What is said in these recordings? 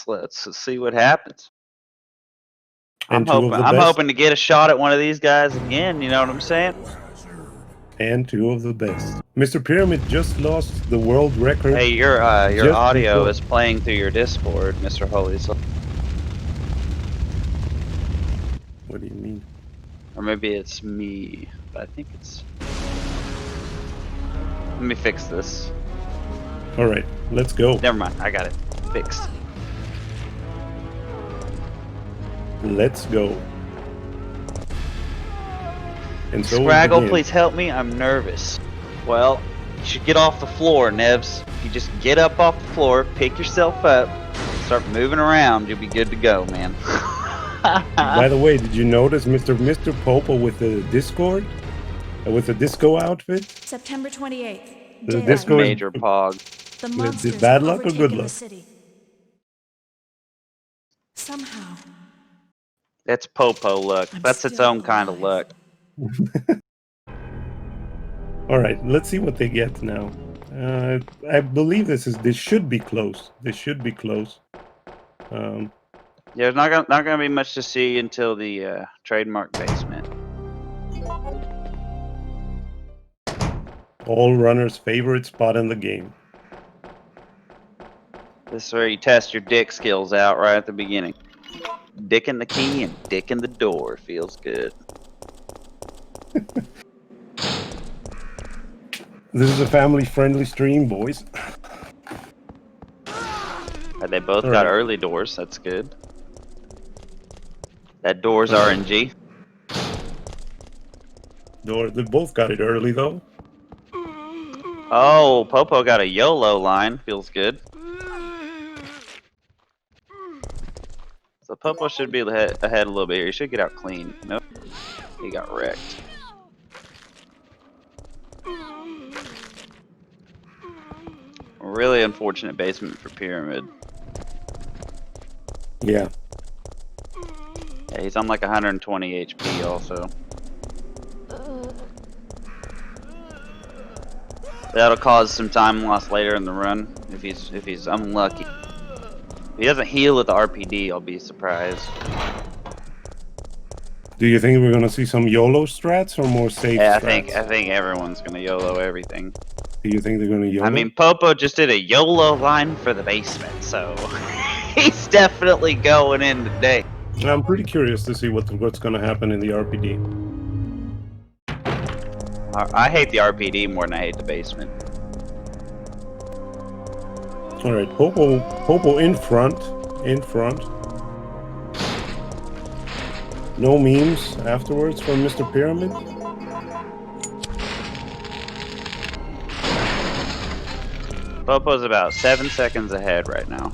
Let's see what happens. And I'm hoping to get a shot at one of these guys again. You know what I'm saying? And two of the best. Mr. Pyramid just lost the world record. Hey, your audio is playing through your Discord, Mr. Holy Soul. What do you mean? Or maybe it's me. But I think it's. Let me fix this. All right, let's go. Never mind, I got it fixed. Let's go. And so Scraggle, please help me. I'm nervous. Well, you should get off the floor, Nevs. If you just get up off the floor, pick yourself up, start moving around, you'll be good to go, man. By the way, did you notice Mr. Popo with the Discord? With the disco outfit? September 28th. The disco Major pog. The monsters bad luck or good luck? the city. Somehow. That's Popo luck. That's its own kind of luck. All right, let's see what they get now. I believe this should be close. This should be close. Yeah, there's not gonna be much to see until the trademark basement. All runners' favorite spot in the game. This is where you test your dick skills out right at the beginning. Dick in the key and dick in the door. Feels good. This is a family-friendly stream, boys. They both got early doors. That's good. That door's RNG. They both got it early, though. Oh, Popo got a YOLO line. Feels good. So Popo should be ahead a little bit here. He should get out clean. Nope. He got wrecked. Really unfortunate basement for Pyramid. Yeah. Yeah, he's on like 120 HP also. That'll cause some time loss later in the run if he's unlucky. If he doesn't heal at the RPD, I'll be surprised. Do you think we're gonna see some YOLO strats or more safe strats? I think everyone's gonna YOLO everything. Do you think they're gonna YOLO? I mean, Popo just did a YOLO line for the basement, so he's definitely going in today. I'm pretty curious to see what's gonna happen in the RPD. I hate the RPD more than I hate the basement. All right, Popo in front. No memes afterwards from Mr. Pyramid. Popo's about 7 seconds ahead right now.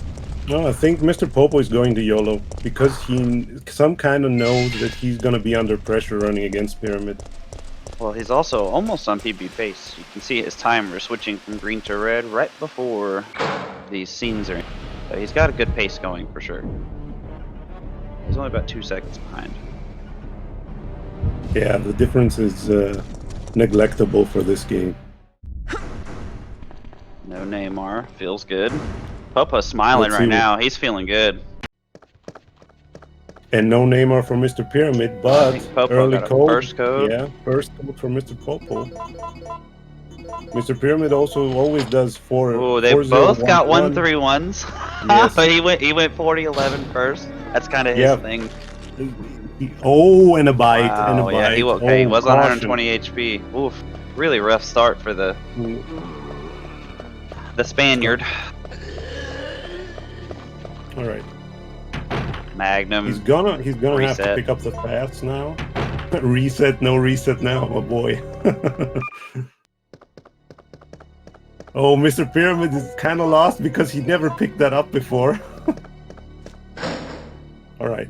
No, I think Mr. Popo is going to YOLO because he some kind of knows that he's going to be under pressure running against Pyramid. Well, he's also almost on PB pace. You can see his timer switching from green to red right before these scenes are in. So he's got a good pace going for sure. He's only about 2 seconds behind. Yeah, the difference is neglectable for this game. No Neymar. Feels good. Popo's smiling right now. He's feeling good. And no Neymar for Mr. Pyramid, but early code. First code. Yeah, first code for Mr. Popo. Mr. Pyramid also always does 4. Oh, they both got 131s. Yes. But he went 40-11 first. That's kind of his thing. And a bite. Wow, and a bite. Yeah, he was on 120 HP. Oof, really rough start for the Spaniard. All right. Magnum. He's gonna reset. have to pick up the paths now. Reset, no reset now, my boy. Oh, Mr. Pyramid is kind of lost because he never picked that up before. All right.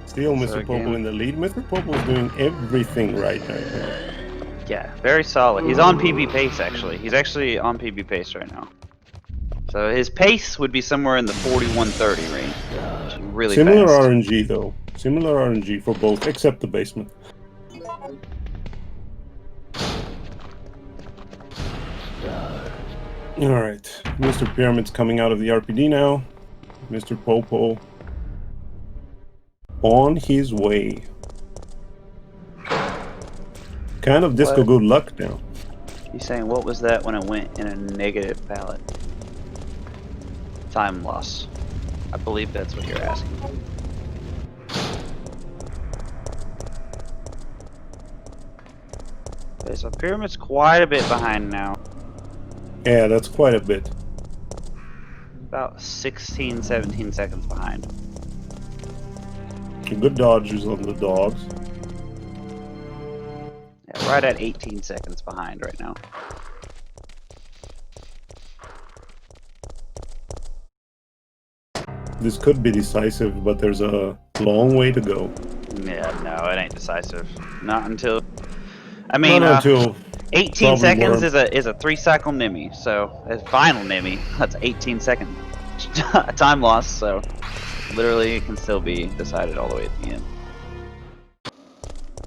Still Mr. Popo in the lead. Mr. Popo is doing everything right now. Yeah, very solid. He's on PB pace actually. He's actually on PB pace right now. So his pace would be somewhere in the 41-30 range. Really similar fast. RNG though. Similar RNG for both, except the basement. Alright, Mr. Pyramid's coming out of the RPD now. MrPoPo on his way. Kind of disco What? good luck now. He's saying, what was that when it went in a negative pallet? Time loss. I believe that's what you're asking. Okay, so Pyramid's quite a bit behind now. Yeah, that's quite a bit. About 16, 17 seconds behind. Good dodges on the dogs. Yeah, right at 18 seconds behind right now. This could be decisive, but there's a long way to go. Yeah, no, it ain't decisive. Not until... I mean, Not until 18 probably seconds Worm. is a 3-cycle Nimi, so a final Nimi. That's 18-second time loss, so literally it can still be decided all the way at the end.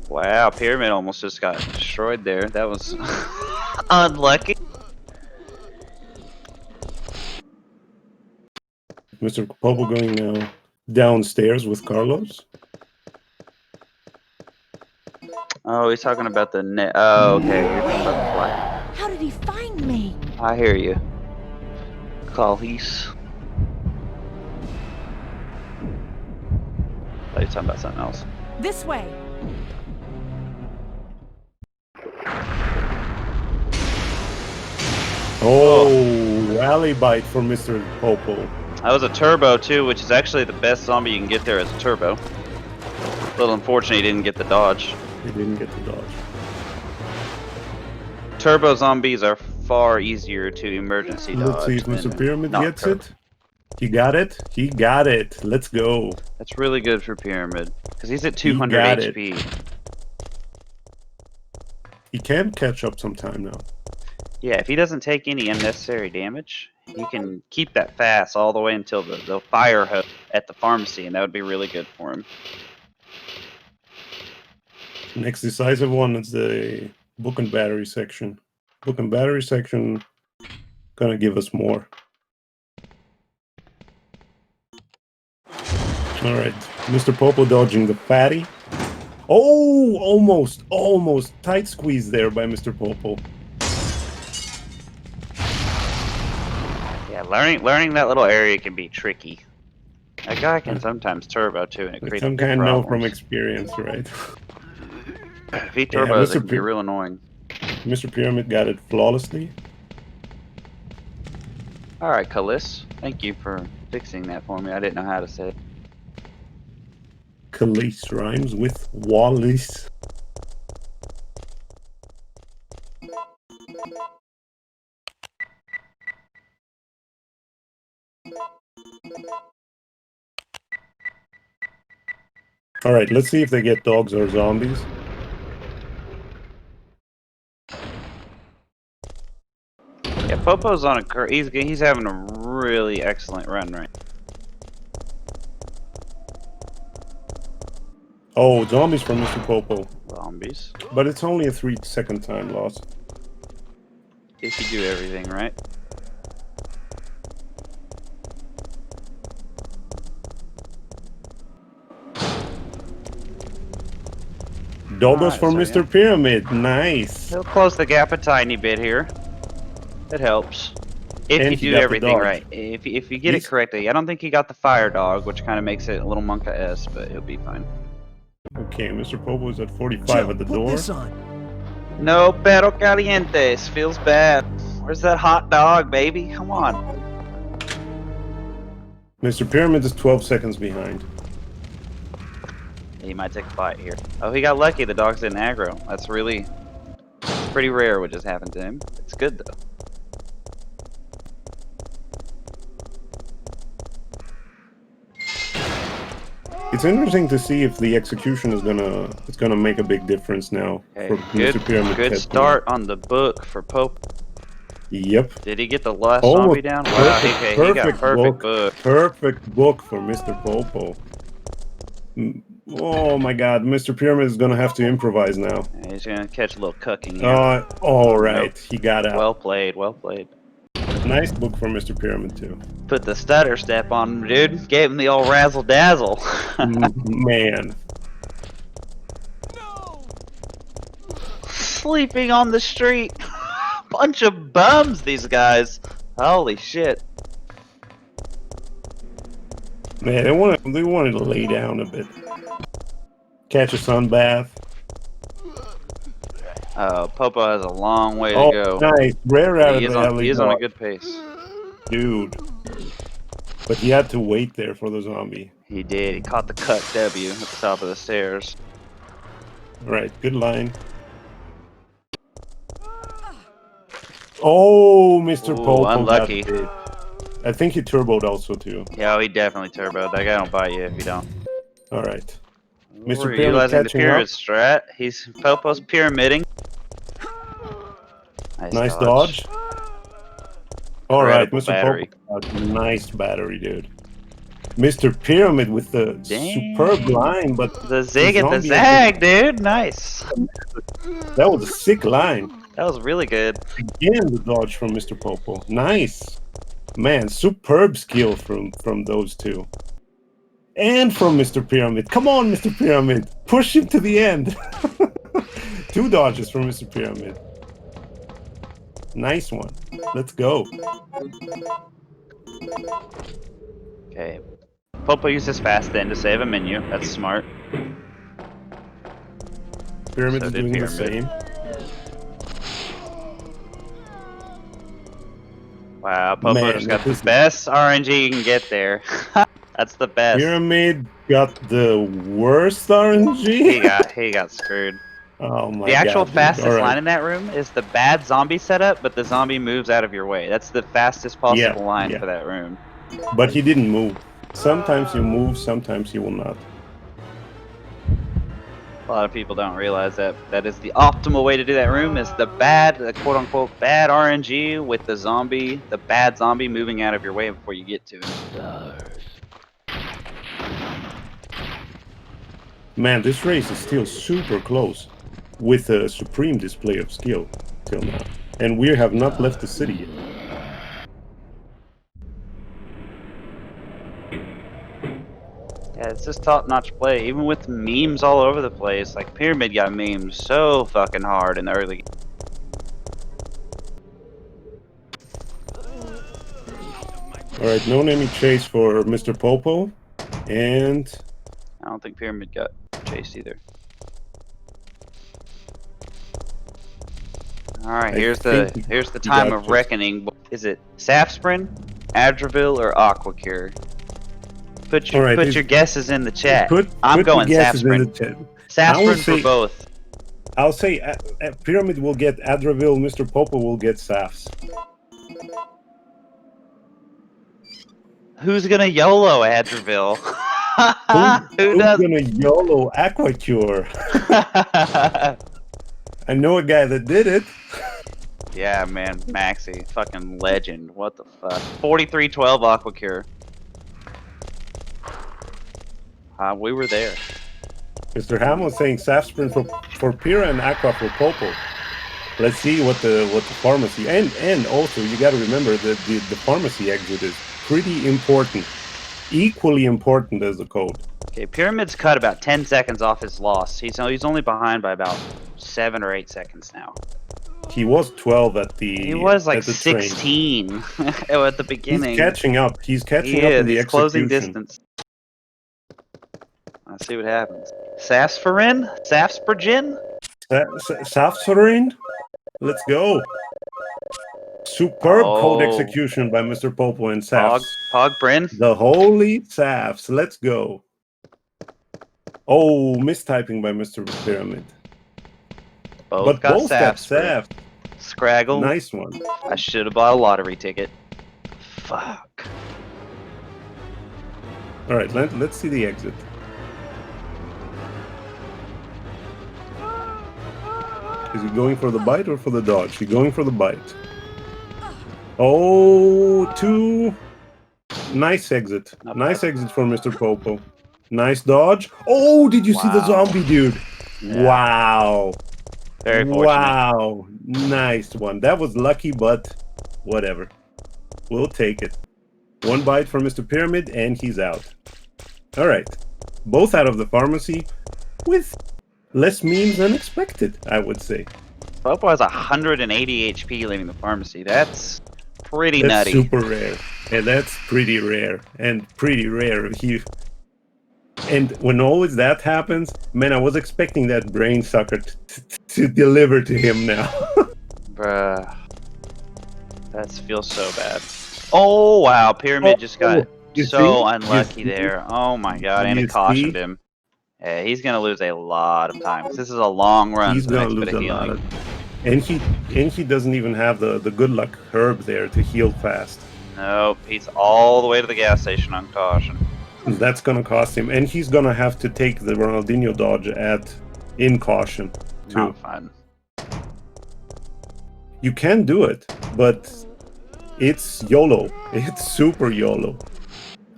Wow, Pyramid almost just got destroyed there. That was unlucky. MrPoPo going now downstairs with Carlos. Oh, he's talking about the net. Oh, okay. You're talking about the flag. How did he find me? I hear you. Callis. Oh, you're talking about something else. This way. Oh, rally bite for MrPoPo. That was a turbo too, which is actually the best zombie you can get there as a turbo. A little unfortunate he didn't get the dodge. He didn't get the dodge. Turbo zombies are far easier to emergency dodge. Let's see if than Mr. Pyramid not gets turbo. it. He got it. He got it. Let's go. That's really good for Pyramid because he's at He 200 got it. HP. He can catch up sometime now. Yeah, if he doesn't take any unnecessary damage, he can keep that fast all the way until the fire hose at the pharmacy, and that would be really good for him. Next decisive one is the book and battery section. Book and battery section gonna give us more. Alright, MrPoPo dodging the fatty. Oh, almost. Tight squeeze there by MrPoPo. Yeah, learning that little area can be tricky. That guy can sometimes turbo too, and it creates Some big kind know from problems. experience, right? If he turbos, it Mr. can be real annoying. Mr. Pyramid got it flawlessly. Alright, Kalis. Thank you for fixing that for me. I didn't know how to say it. Khalees rhymes with Wallace. Alright, let's see if they get dogs or zombies. Yeah, Popo's on a he's having a really excellent run right. Oh, zombies from MrPoPo. Zombies. But it's only a 3-second time loss. If you do everything right. Doggos Alright, from so Mr. Pyramid. Nice. He'll close the gap a tiny bit here. It helps. If And you he do got the everything dodge. right. If you get it He's- correctly. I don't think he got the fire dog, which kind of makes it a little monka-esque, but he'll be fine. Okay, MrPoPo is at 45 at the Put door. this on. No perro calientes. Feels bad. Where's that hot dog, baby? Come on. Mr. Pyramid is 12 seconds behind. He might take a bite here. Oh, he got lucky. The dog's didn't aggro. That's really pretty rare what just happened to him. It's good though. It's interesting to see if the execution is gonna make a big difference now Okay, for Mr. Pyramid. good Cat start on the book for Pope. Pyramid. Yep. Did he get the last Almost zombie down? Wow, he got perfect book. Perfect book for MrPoPo. Oh my God, Mr. Pyramid is gonna have to improvise now. He's gonna catch a little cucking here. All right, he got out. Well played, well played. Nice book for Mr. Pyramid too. Put the stutter step on him, dude. Gave him the old razzle dazzle. Man. Sleeping on the street. Bunch of bums, these guys. Holy shit. Man, they wanted to lay down a bit. Catch a sun bath. Popo has a long way to Oh, go. nice. Rare out He of is the on, alley he is on a dog. good pace. Dude. But he had to wait there for the zombie. He did. He caught the cut W at the top of the stairs. Right, good line. Oh, Mr. Ooh, Popo. unlucky. I think he turboed also too. Yeah, he definitely turboed. That guy don't bite you if you don't. Alright. Ooh, Mr. Pyramid utilizing the catching pyramid up. strat. He's Popo's pyramiding. Nice dodge. Alright, Incredible Mr. battery. Popo. Nice battery, dude. Mr. Pyramid with the Dang. superb line, but The zig and the zombie zag, dude. Nice. that was a sick line. That was really good. Again, the dodge from Mr. Popo. Nice. Man, superb skill from those two. And from Mr. Pyramid. Come on, Mr. Pyramid. Push him to the end. 2 dodges from Mr. Pyramid. Nice one. Let's go. Okay. Popo uses fast then to save a menu. That's smart. Pyramid So is did doing the Pyramid. same. Wow, Popo Man, just got that the is- best RNG you can get there. That's the best. Pyramid got the worst RNG. He got screwed. Oh my god. The actual dude. fastest All right. line in that room is the bad zombie setup, but the zombie moves out of your way. That's the fastest possible line yeah. for that room. But he didn't move. Sometimes you move, sometimes you will not. A lot of people don't realize that that is the optimal way to do that room is the bad, the quote-unquote bad RNG with the zombie, the bad zombie moving out of your way before you get to it. Man, this race is still super close, with a supreme display of skill till now. And we have not left the city yet. Yeah, it's just top-notch play, even with memes all over the place. Like Pyramid got memes so fucking hard in the early. Alright, no enemy chase for Mr. Popo. And I don't think Pyramid got chased either. Alright, I here's the think he time got of chased. reckoning. Is it Safsprin, Adraville, or Aquacure? Put your Alright, put your guesses in the chat. put I'm your going guesses in Safsprin. the chat. I will Safsprin for say- both. I'll say Pyramid will get Adraville, Mr. Popo will get Safs. Who's gonna YOLO Adraville? Who Who's does? gonna YOLO Aquacure? I know a guy that did it. Yeah, man, Maxi, fucking legend. What the fuck? 4312 Aquacure. We were there. Mr. Hamill is saying Safsprin for Pyrrha and Aqua for Popo. Let's see what the pharmacy and also you got to remember that the pharmacy exit is pretty important, equally important as the code. Okay, Pyramid's cut about 10 seconds off his loss. He's only behind by about 7 or 8 seconds now. He was 12 at the. He was like at the train. 16 at the beginning. He's catching up. He's catching He up is. in the He's closing execution. distance. Let's see what happens. Safsperin? Safspergin? Safsarin? Let's go. Superb code Oh. execution by Mr. Popo and Pog, Safs. Pogbrin? The holy Safs. Let's go. Oh, mistyping by Mr. Pyramid. Both got both got Safsper. Safs. Scraggle. Nice one. I should have bought a lottery ticket. Fuck. All right, let's see the exit. Is he going for the bite or for the dodge? He's going for the bite. Oh, two. Nice exit. Not Nice bad. exit for Mr. Popo. Nice dodge. Oh, did you see the Wow. zombie, dude? Yeah. Wow. Very fortunate. Wow. Nice one. That was lucky, but whatever. We'll take it. One bite from Mr. Pyramid, and he's out. All right. Both out of the pharmacy with less memes than expected, I would say. Popo has 180 HP leaving the pharmacy. That's pretty That's nutty. super rare. And that's pretty rare. And pretty rare. And when always that happens, man, I was expecting that brain sucker to deliver to him now. Bruh. That feels so bad. Oh, wow. Pyramid just got You so see? unlucky You see? there. Oh, my God. And You it cautioned see? him. Yeah, he's going to lose a lot of time. This is a long run He's for the gonna next lose bit of a lot healing. and he doesn't even have the good luck herb there to heal fast. Nope. He's all the way to the gas station on caution. That's gonna cost him, and he's gonna have to take the Ronaldinho dodge in caution too. Not fun. You can do it, but it's YOLO. It's super YOLO.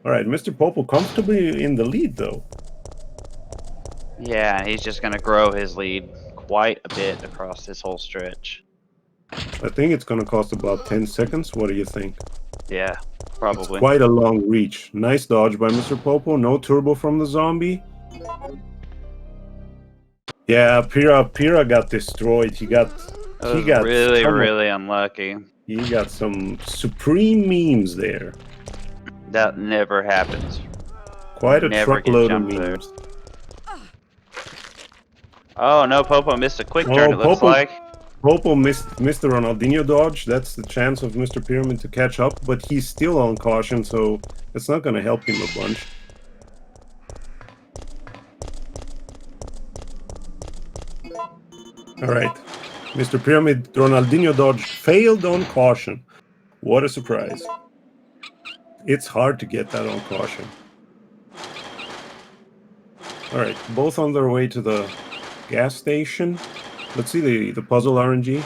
All right, Mr. Popo comfortably in the lead though. Yeah, he's just going to grow his lead quite a bit across this whole stretch. I think it's gonna cost about 10 seconds. What do you think? Yeah, probably. Quite a long reach. Nice dodge by Mr. Popo. No turbo from the zombie. Yeah, Pira got destroyed. He got really unlucky. He got some supreme memes there. That never happens. Quite a Never get truckload of jumped there. memes. Oh no, Popo missed a quick turn, it looks Popo- like. Popo missed the Ronaldinho dodge. That's the chance of Mr. Pyramid to catch up, but he's still on caution, so it's not going to help him a bunch. All right. Mr. Pyramid, Ronaldinho dodge failed on caution. What a surprise. It's hard to get that on caution. All right, both on their way to the gas station. Let's see the puzzle RNG.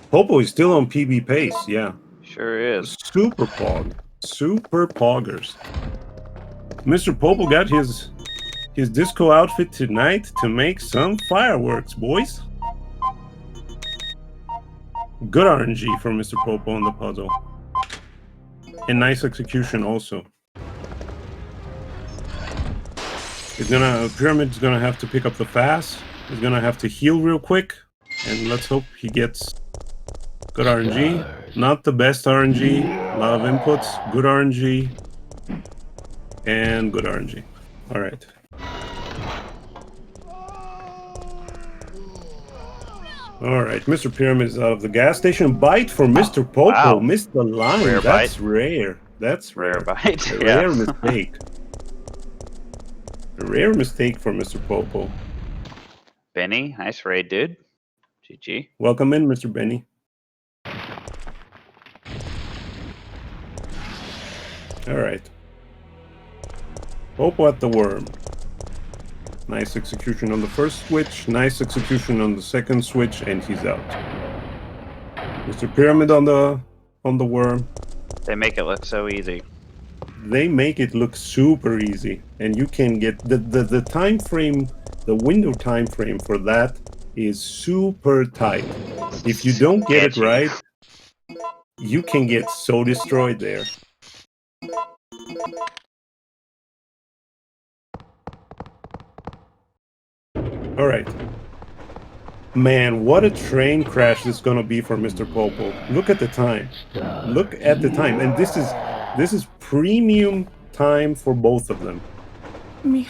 Popo is still on PB pace, yeah. Sure is. Super pog. Super poggers. Mr. Popo got his disco outfit tonight to make some fireworks, boys. Good RNG from Mr. Popo on the puzzle. And nice execution also. Pyramid's gonna have to pick up the fast. He's gonna have to heal real quick. And let's hope he gets good RNG. Not the best RNG. A lot of inputs. Good RNG. And good RNG. Alright. Alright, Mr. Pyramid is out of the gas station. Bite for Mr. Popo. Wow. Missed the line. Rare That's bite. rare. That's Rare rare. bite. A Yeah. rare mistake. A rare mistake for Mr. Popo. Benny, nice raid, dude. GG. Welcome in, Mr. Benny. Alright. Popo at the worm. Nice execution on the first switch, nice execution on the second switch, and he's out. Mr. Pyramid on the worm. They make it look so easy. They make it look super easy, and you can get the time frame, the window time frame for that is super tight. If you don't get it Sketchy. right, you can get so destroyed there. All right. Man, what a train crash this is gonna be for Mr. Popo. Look at the time. Look at the time, and this is premium time for both of them. Me.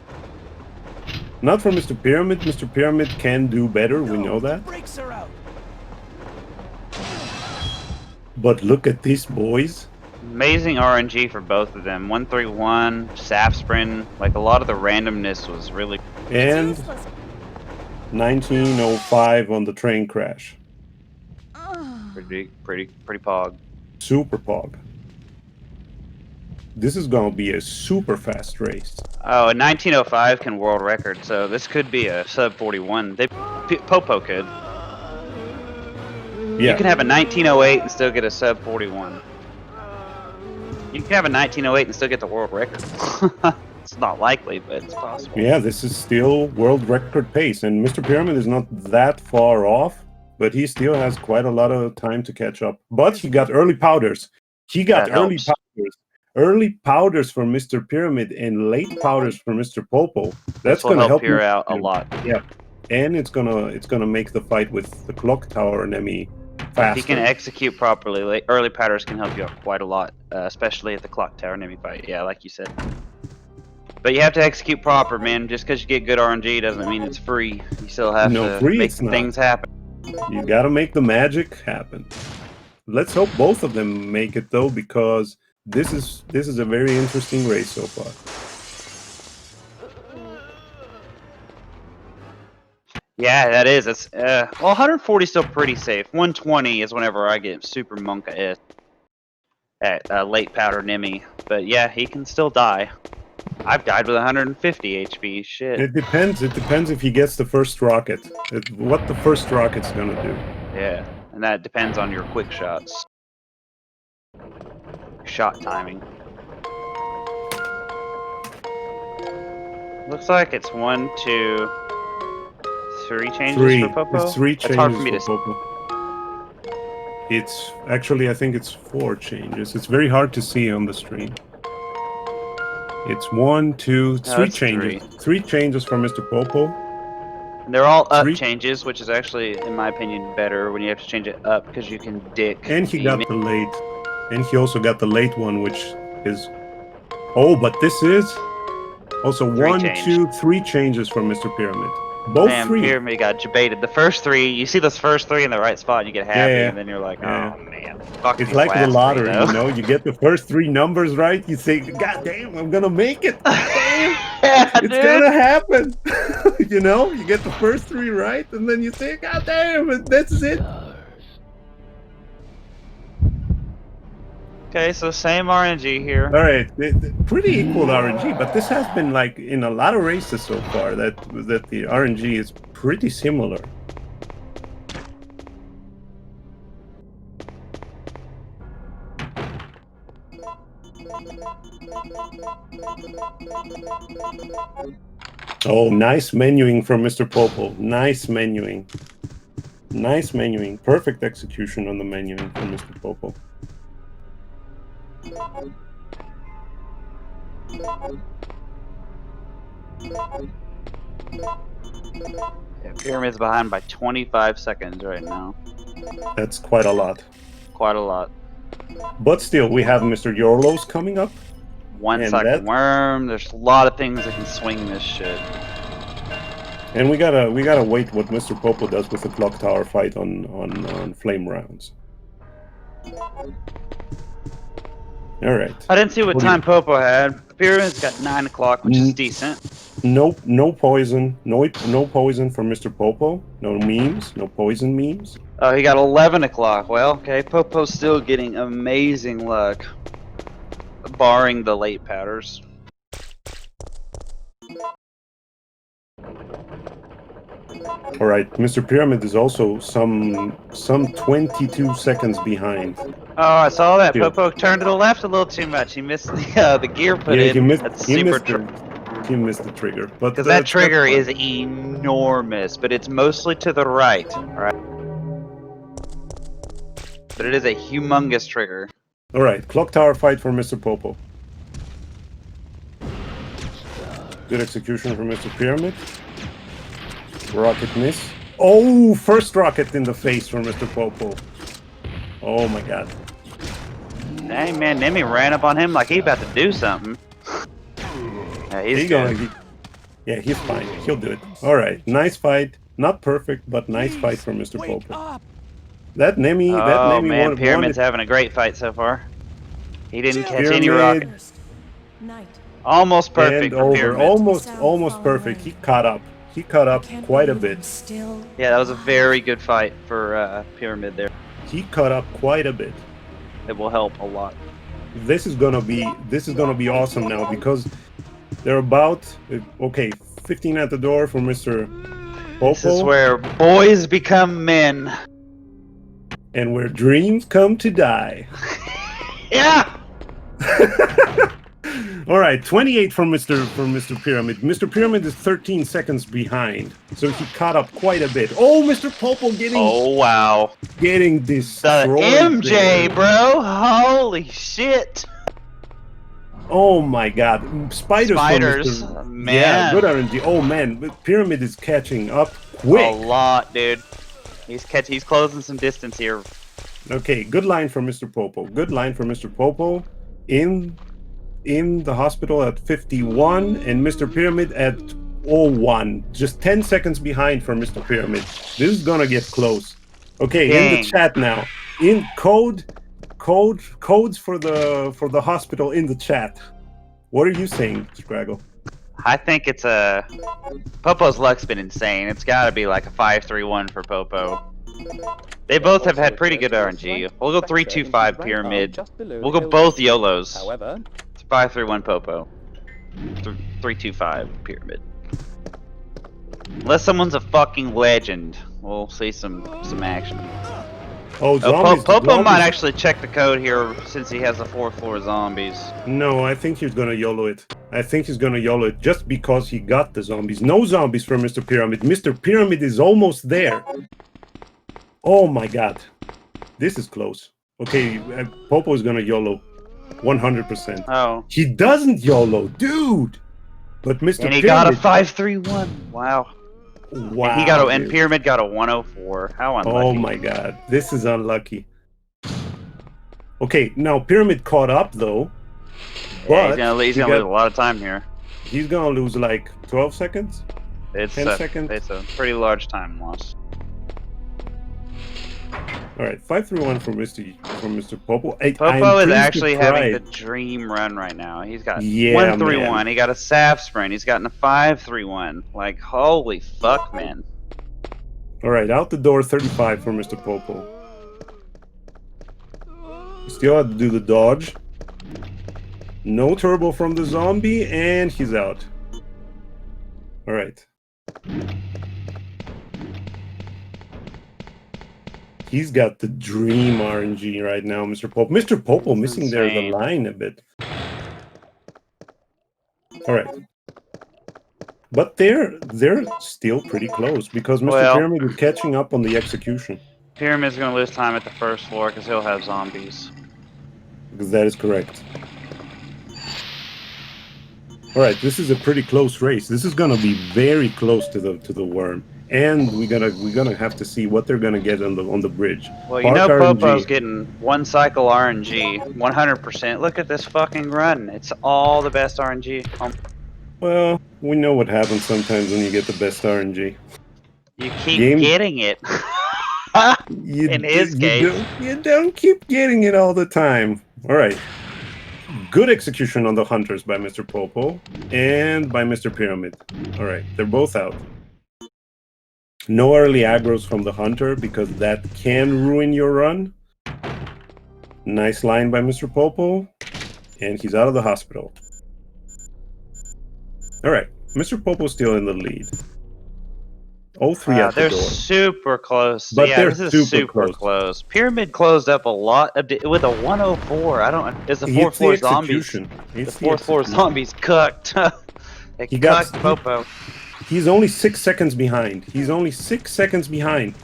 Not for Mr. Pyramid. Mr. Pyramid can do better, we know that. Brakes are out. But look at these boys. Amazing RNG for both of them. 131, Sap Sprint. Like a lot of the randomness was really. And Useless. 1905 on the train crash. Pretty pog. Super pog. This is gonna be a super fast race. Oh, a 1905 can world record, so this could be a sub 41. Popo could. Yeah. You can have a 1908 and still get a sub 41. You can have a 1908 and still get the world record. It's not likely, but it's possible. Yeah, this is still world record pace, and Mr. Pyramid is not that far off but he still has quite a lot of time to catch up. But he got early powders. He got That early helps. powders. Early powders for Mr. Pyramid and late powders for Mr. Popo. That's This will gonna help Pyr him out a lot. Yeah, and it's gonna make the fight with the clock tower enemy faster. If he can execute properly, early powders can help you out quite a lot, especially at the clock tower enemy fight. Yeah, like you said. But you have to execute proper, man. Just because you get good RNG doesn't mean it's free. You still have to make things happen. You gotta make the magic happen. Let's hope both of them make it though, because this is a very interesting race so far. Yeah, that is. It's well, 140 is still pretty safe. 120 is whenever I get super monka at late powder Nemi. But yeah, he can still die. I've died with 150 HP. Shit. It depends. It depends if he gets the first rocket. What the first rocket's gonna do. Yeah, and that depends on your quick shots. Shot timing. Looks like it's 1, 2, 3 changes for Popo. It's 3 changes. It's hard for me to Popo. It's actually, I think it's 4 changes. It's very hard to see on the stream. It's 1, 2, 3 changes. 3 changes for Mr. Popo. And they're all up changes, which is actually, in my opinion, better when you have to change it up because you can dick. And he got the late. And he also got the late one, which is. Oh, but this is also 1, 2, 3 changes from Mr. Pyramid. Both Man, 3. Pyramid got debated. The first 3, you see those first 3 in the right spot, and you get happy, and then you're like, oh man. It's like the lottery, you know? You get the first 3 numbers right, you say, God damn, I'm gonna make it. Yeah, it's gonna happen. You know, you get the first 3 right, and then you say, God damn, that's it. Okay, so same RNG here. All right, pretty equal RNG, but this has been like in a lot of races so far that the RNG is pretty similar. Oh, nice menuing from Mr. Popo. Nice menuing. Nice menuing. Perfect execution on the menuing from Mr. Popo. Yeah, Pyramid's behind by 25 seconds right now. That's quite a lot. Quite a lot. But still, we have Mr. Yorlos coming up. 1 second worm. There's a lot of things that can swing this shit. And we gotta wait what Mr. Popo does with the clock tower fight on flame rounds. All right. I didn't see what time Popo had. Pyramid's got 9 o'clock, which is decent. No poison. No poison for Mr. Popo. No memes. No poison memes. Oh, he got 11 o'clock. Well, okay. Popo's still getting amazing luck, barring the late powders. All right, Mr. Pyramid is also some 22 seconds behind. Oh, I saw that. Popo turned to the left a little too much. He missed the gear put in. He missed the trigger. Because that trigger is enormous, but it's mostly to the right. Right. But it is a humongous trigger. All right, clock tower fight for Mr. Popo. Good execution from Mr. Pyramid. Rocket miss. Oh, first rocket in the face from Mr. Popo. Oh my god. Hey man, Nemi ran up on him like he about to do something. Yeah, he's good. Yeah, he's fine. He'll do it. All right, nice fight. Not perfect, but nice fight from Mr. Popo. That Nemi. Oh man, Pyramid's having a great fight so far. He didn't catch any rocket. Almost perfect. And over. Almost perfect. He caught up. He caught up quite a bit. Yeah, that was a very good fight for Pyramid there. He caught up quite a bit. It will help a lot. This is gonna be awesome now because they're about 15 at the door for Mr. Popo. This is where boys become men. And where dreams come to die. Yeah. All All right, 28 for Mr. Pyramid. Mr. Pyramid is 13 seconds behind, so he caught up quite a bit. Oh, Mr. Popo getting The destroyed. MJ, there. bro. Holy shit. Oh my God, spiders. Man. Yeah, good RNG. Oh man, Pyramid is catching up quick. A lot, dude. He's closing some distance here. Okay, good line for Mr. Popo. Good line for Mr. Popo in the hospital at 51 and Mr. Pyramid at 01. Just 10 seconds behind for Mr. Pyramid. This is gonna get close. Okay, Dang. in the chat now. In codes for the hospital in the chat. What are you saying, Scraggle? I think it's a... Popo's luck's been insane. It's gotta be like a 5-3-1 for Popo. They both have had pretty good RNG. We'll go 3-2-5 Pyramid. We'll go both YOLOs. However, It's 5-3-1 Popo. 3-2-5 Pyramid. Unless someone's a fucking legend, we'll see some action. Oh, zombies. Popo zombies. might actually check the code here since he has the 4th floor zombies. No, I think he's gonna YOLO it. I think he's gonna YOLO it just because he got the zombies. No zombies for Mr. Pyramid. Mr. Pyramid is almost there. Oh my God. This is close. Okay, Popo is gonna YOLO. 100%. Oh. He doesn't YOLO, dude! But Mr. And he Pyramid... got a 5-3-1. Wow. Wow. And Pyramid got a 104. How unlucky. Oh my God. This is unlucky. Okay, now Pyramid caught up though. Yeah, But he's gonna lose a lot of time here. He's gonna lose like 12 seconds? It's 10 seconds? It's a pretty large time loss. Alright, 5-3-1 for Mr. Popo. Popo is actually having the dream run right now. He's got 1-3-1. He got a SAF sprint. He's gotten a 5-3-1. Like, holy fuck, man. Alright, out the door 35 for Mr. Popo. Still had to do the dodge. No turbo from the zombie, and he's out. Alright. He's got the dream RNG right now, Mr. Popo. Mr. Popo missing there the line a bit. Alright. But they're still pretty close because Mr. Pyramid is catching up on the execution. Pyramid's gonna lose time at the 1st floor because he'll have zombies. Because that is correct. Alright, this is a pretty close race. This is gonna be very close to the worm. And we're gonna have to see what they're gonna get on the bridge. Well, you know Popo's getting 1 cycle RNG, 100%. Look at this fucking run. It's all the best RNG. Well, we know what happens sometimes when you get the best RNG. You keep getting it. In his case. You don't keep getting it all the time. Alright. Good execution on the hunters by Mr. Popo and by Mr. Pyramid. Alright, they're both out. No early aggros from the hunter because that can ruin your run. Nice line by Mr. Popo. And he's out of the hospital. Alright, Mr. Popo's still in the lead. All three at the door. They're super close. But yeah, they're this is super close. Pyramid closed up a lot with a 104. I don't. It's the 4th floor zombies. The 4th floor zombies cooked. They cooked Popo. He's only 6 seconds behind. He's only 6 seconds behind.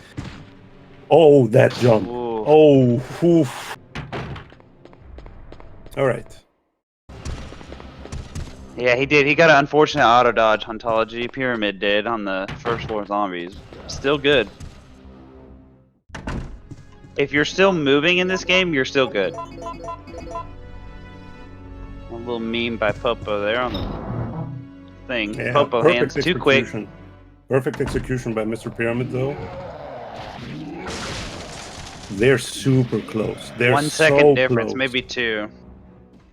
Oh, that jump. Ooh. Oh, oof. All right. Yeah, he did. He got an unfortunate auto dodge ontology. Pyramid did on the 1st floor zombies. Still good. If you're still moving in this game, you're still good. A little meme by Popo there on the thing. Yeah, Popo hands too quick. Perfect execution by Mr. Pyramid, though. They're super close. They're 1 second so difference, close. maybe 2.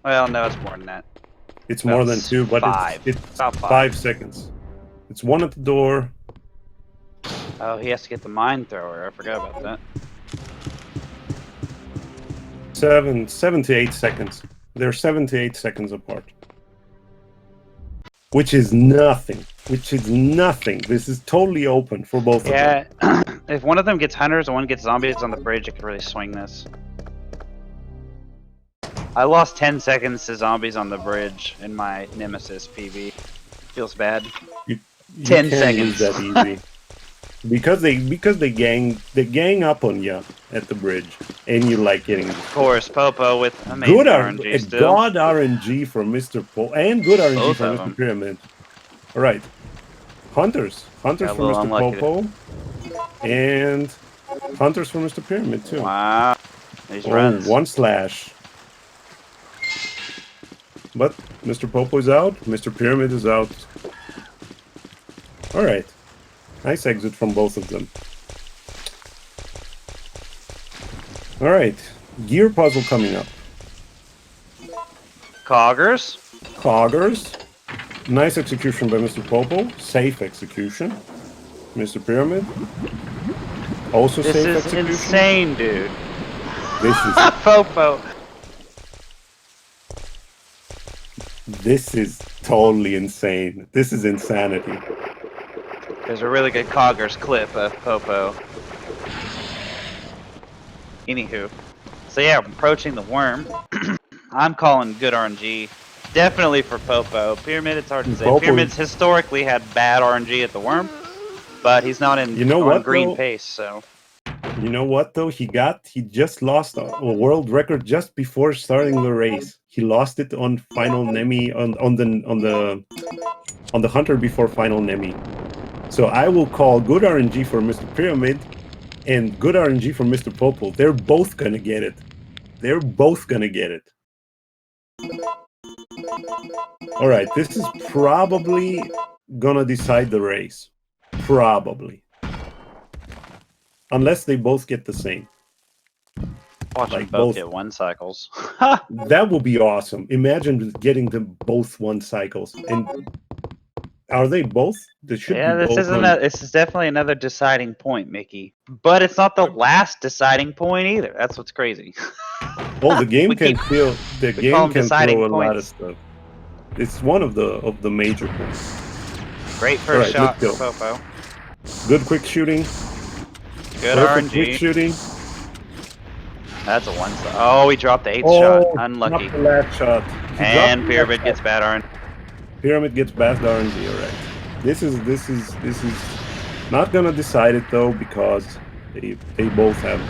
Well, no, it's more than that. It's more than 2, but it's about 5 seconds. It's 1 at the door. Oh, he has to get the mine thrower. I forgot about that. 7 to 8 seconds. They're 7 to 8 seconds apart. Which is nothing. Which is nothing. This is totally open for both of them. Yeah, if one of them gets hunters and one gets zombies on the bridge, it could really swing this. I lost 10 seconds to zombies on the bridge in my Nemesis PB. Feels bad. You 10 can't lose seconds. that easy. because they gang up on you at the bridge, and you like getting Of course, Popo with amazing RNG still. God RNG from MrPoPo and good RNG Both from of Mr. them. Pyramid. All right, hunters Got a from little Mr. unlucky. Popo, and hunters from Mr. Pyramid too. Wow. These Oh, runs. one slash. But Mr. Popo is out. Mr. Pyramid is out. All right. Nice exit from both of them. All right. Gear puzzle coming up. Coggers. Coggers. Nice execution by Mr. Popo. Safe execution. Mr. Pyramid. Also This safe is execution. insane, dude. This is Popo. This is totally insane. This is insanity. There's a really good Coggers clip of Popo. Anywho. So yeah, approaching the worm. I'm calling good RNG. Definitely for Popo. Pyramid, it's hard to say. Popo- Pyramid's historically had bad RNG at the worm, but he's not in You know on what, green though? pace, so. You know what though? He just lost a world record just before starting the race. He lost it on final Nemi on the hunter before final Nemi. So I will call good RNG for Mr. Pyramid and good RNG for Mr. Popo. They're both gonna get it. They're both gonna get it. All right, this is probably gonna decide the race. Probably. Unless they both get the same. Watch them Like both both. get 1 cycles. That would be awesome. Imagine getting them both 1 cycles. And are they both? They should Yeah, be both. this is definitely another deciding point, Mickey. But it's not the last deciding point either. That's what's crazy. Oh, the game We can keep- feel. The we call game them can deciding throw a lot of points. stuff. It's one of the major points. Great first Alright, shot for let's go. Popo. Good quick shooting. Good Perfect quick RNG. shooting. That's a 1 star. Oh, he dropped the 8th Oh, shot. Unlucky. not the last shot. He And dropped the Pyramid last gets shot. bad RNG. Pyramid gets bad RNG. All right. This is not gonna decide it though, because they both have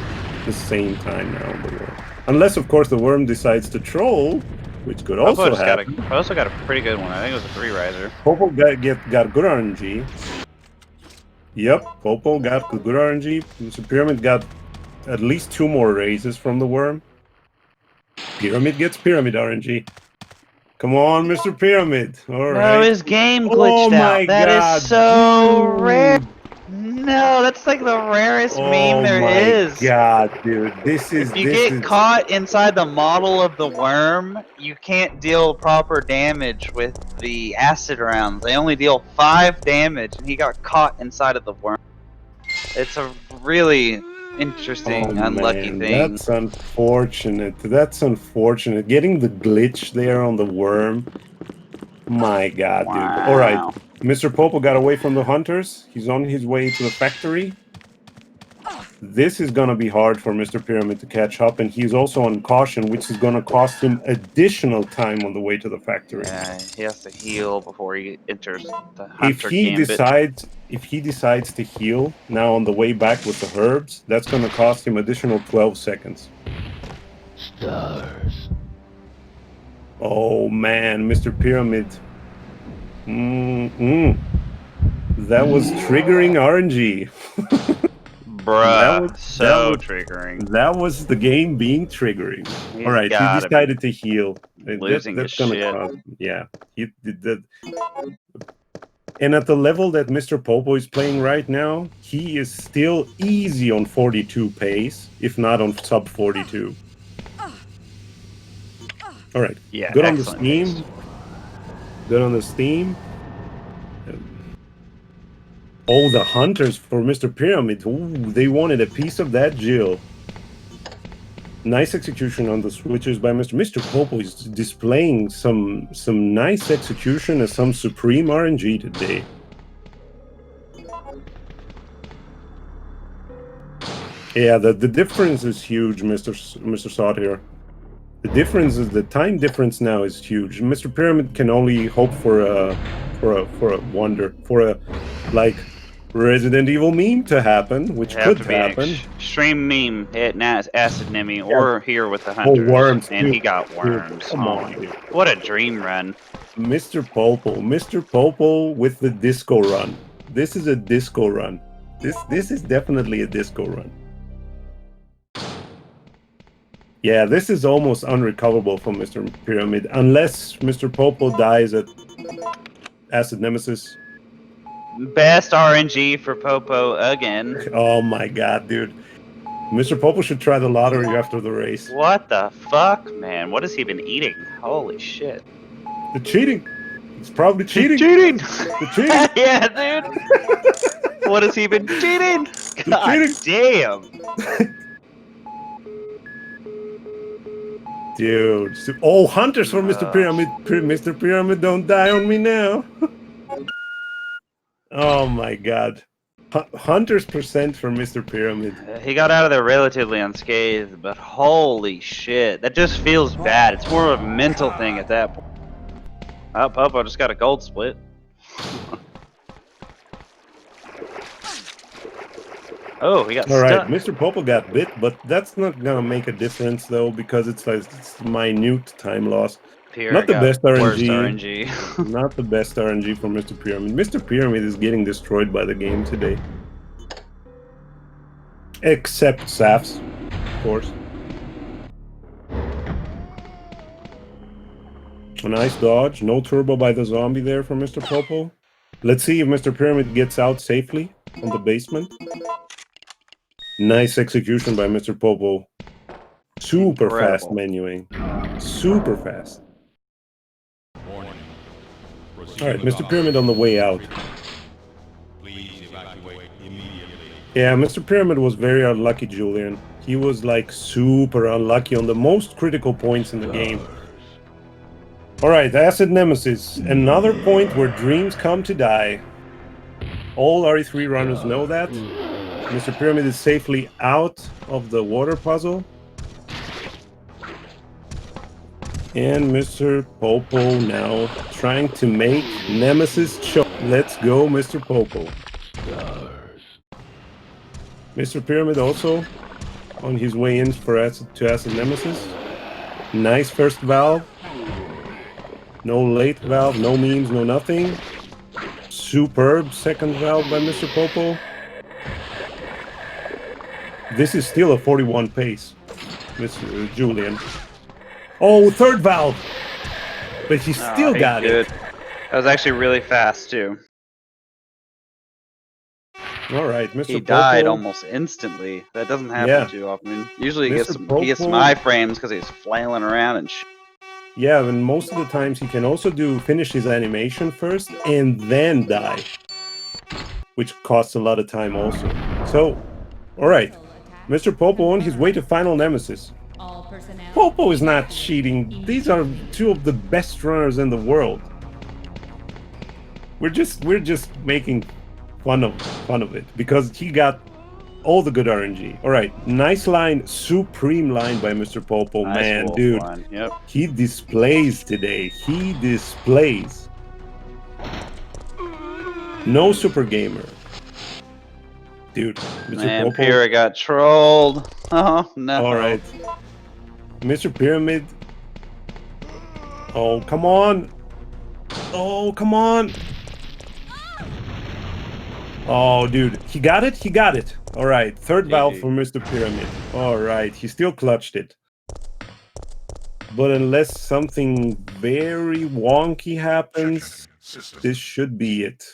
the same time now on the worm. Unless of course the worm decides to troll, which could also happen. Popo got a pretty good one. I think it was a 3-riser. Popo got good RNG. Yep, Popo got good RNG. Mr. Pyramid got at least 2 more raises from the worm. Pyramid gets Pyramid RNG. Come on, Mr. Pyramid. All right. No, his game glitched Oh my out. That God, is so dude. rare. No, that's like the rarest meme there my is. God, dude. This is If you get caught inside the model of the worm, you can't deal proper damage with the acid rounds. They only deal 5 damage, and he got caught inside of the worm. It's a really interesting, unlucky man, thing. that's unfortunate. That's unfortunate. Getting the glitch there on the worm. My God, dude. All right. Wow. Mr. Popo got away from the hunters. He's on his way to the factory. This is going to be hard for Mr. Pyramid to catch up, and he's also on caution, which is going to cost him additional time on the way to the factory. Yeah, he has to heal before he enters the hunter If he decides to heal now on the way back with the herbs, that's going to cost him additional 12 seconds. Stars. Oh man, Mr. Pyramid. That was triggering RNG. Bruh, that was triggering. That was the game being triggering. He's All right, he gotta decided to heal. losing his shit. Cost, yeah, he did that. And at the level that Mr. Popo is playing right now, he is still easy on 42 pace, if not on sub 42. All right, Yeah, good on the excellent Steam. pace. Good on the Steam. Oh, the hunters for Mr. Pyramid. Ooh, they wanted a piece of that Jill. Nice execution on the switches by Mr. Popo is displaying some nice execution and some supreme RNG today. Yeah, the difference is huge, Mr. Sot here. The difference is the time difference now is huge. Mr. Pyramid can only hope for a wonder, for a like Resident Evil meme to happen, which It'd have could to be an happen. extreme meme hitting acid Nemi or here with the Oh, hunters. worms, And dude. he got Dude, worms. come on, dude. What a dream run. Mr. Popo with the disco run. This is a disco run. This is definitely a disco run. Yeah, this is almost unrecoverable from Mr. Pyramid, unless Mr. Popo dies at Acid Nemesis. Best RNG for Popo again. Oh my god, dude. Mr. Popo should try the lottery after the race. What the fuck, man? What has he been eating? Holy shit. The cheating. It's probably cheating. Cheating! The cheating. Yeah, dude. What has he been cheating? God damn. Dude. Oh, hunters for Mr. Pyramid. Mr. Pyramid, don't die on me now. Oh my god. Hunters percent for Mr. Pyramid. He got out of there relatively unscathed, but holy shit. That just feels bad. It's more of a mental thing at that point. Oh, Popo just got a gold split. Oh, he got All right, stuck. Mr. Popo got bit, but that's not gonna make a difference though, because it's like it's minute time loss. Pierre Not the got best worst RNG. RNG. Not the best RNG for Mr. Pyramid. Mr. Pyramid is getting destroyed by the game today. Except Safs, of course. A nice dodge. No turbo by the zombie there for Mr. Popo. Let's see if Mr. Pyramid gets out safely on the basement. Nice execution by Mr. Popo. Super Incredible. fast menuing. Super fast. Alright, Mr. Pyramid on the way out. Yeah, Mr. Pyramid was very unlucky, Julian. He was like super unlucky on the most critical points in the game. Alright, Acid Nemesis. Another point where dreams come to die. All RE3 runners know that. Mr. Pyramid is safely out of the water puzzle. And Mr. Popo now trying to make Nemesis choke. Let's go, Mr. Popo. Mr. Pyramid also on his way in for Acid Nemesis. Nice first valve. No late valve, no memes, no nothing. Superb second valve by Mr. Popo. This is still a 41 pace, Mr. Julian. Oh, third valve! But he still got it. That was actually really fast, too. Alright, Mr. He Popo. died almost instantly. That doesn't happen too often. Usually he gets some iframes because he's flailing around and shit. Yeah, and most of the times he can also finish his animation first and then die. Which costs a lot of time also. So, alright. Mr. Popo on his way to final Nemesis. Popo is not cheating. These are two of the best runners in the world. We're just making fun of it because he got all the good RNG. All right, nice line, supreme line by Mr. Popo. Nice man, dude. Yep. He displays today. He displays. No super gamer. Dude, Mr. Man, Popo. Pyrrha got trolled. Oh, no. All right. Mr. Pyramid. Oh, come on. Oh, come on. Oh, dude. He got it? He got it. All right. Third valve for Mr. Pyramid. All right. He still clutched it. But unless something very wonky happens, this should be it.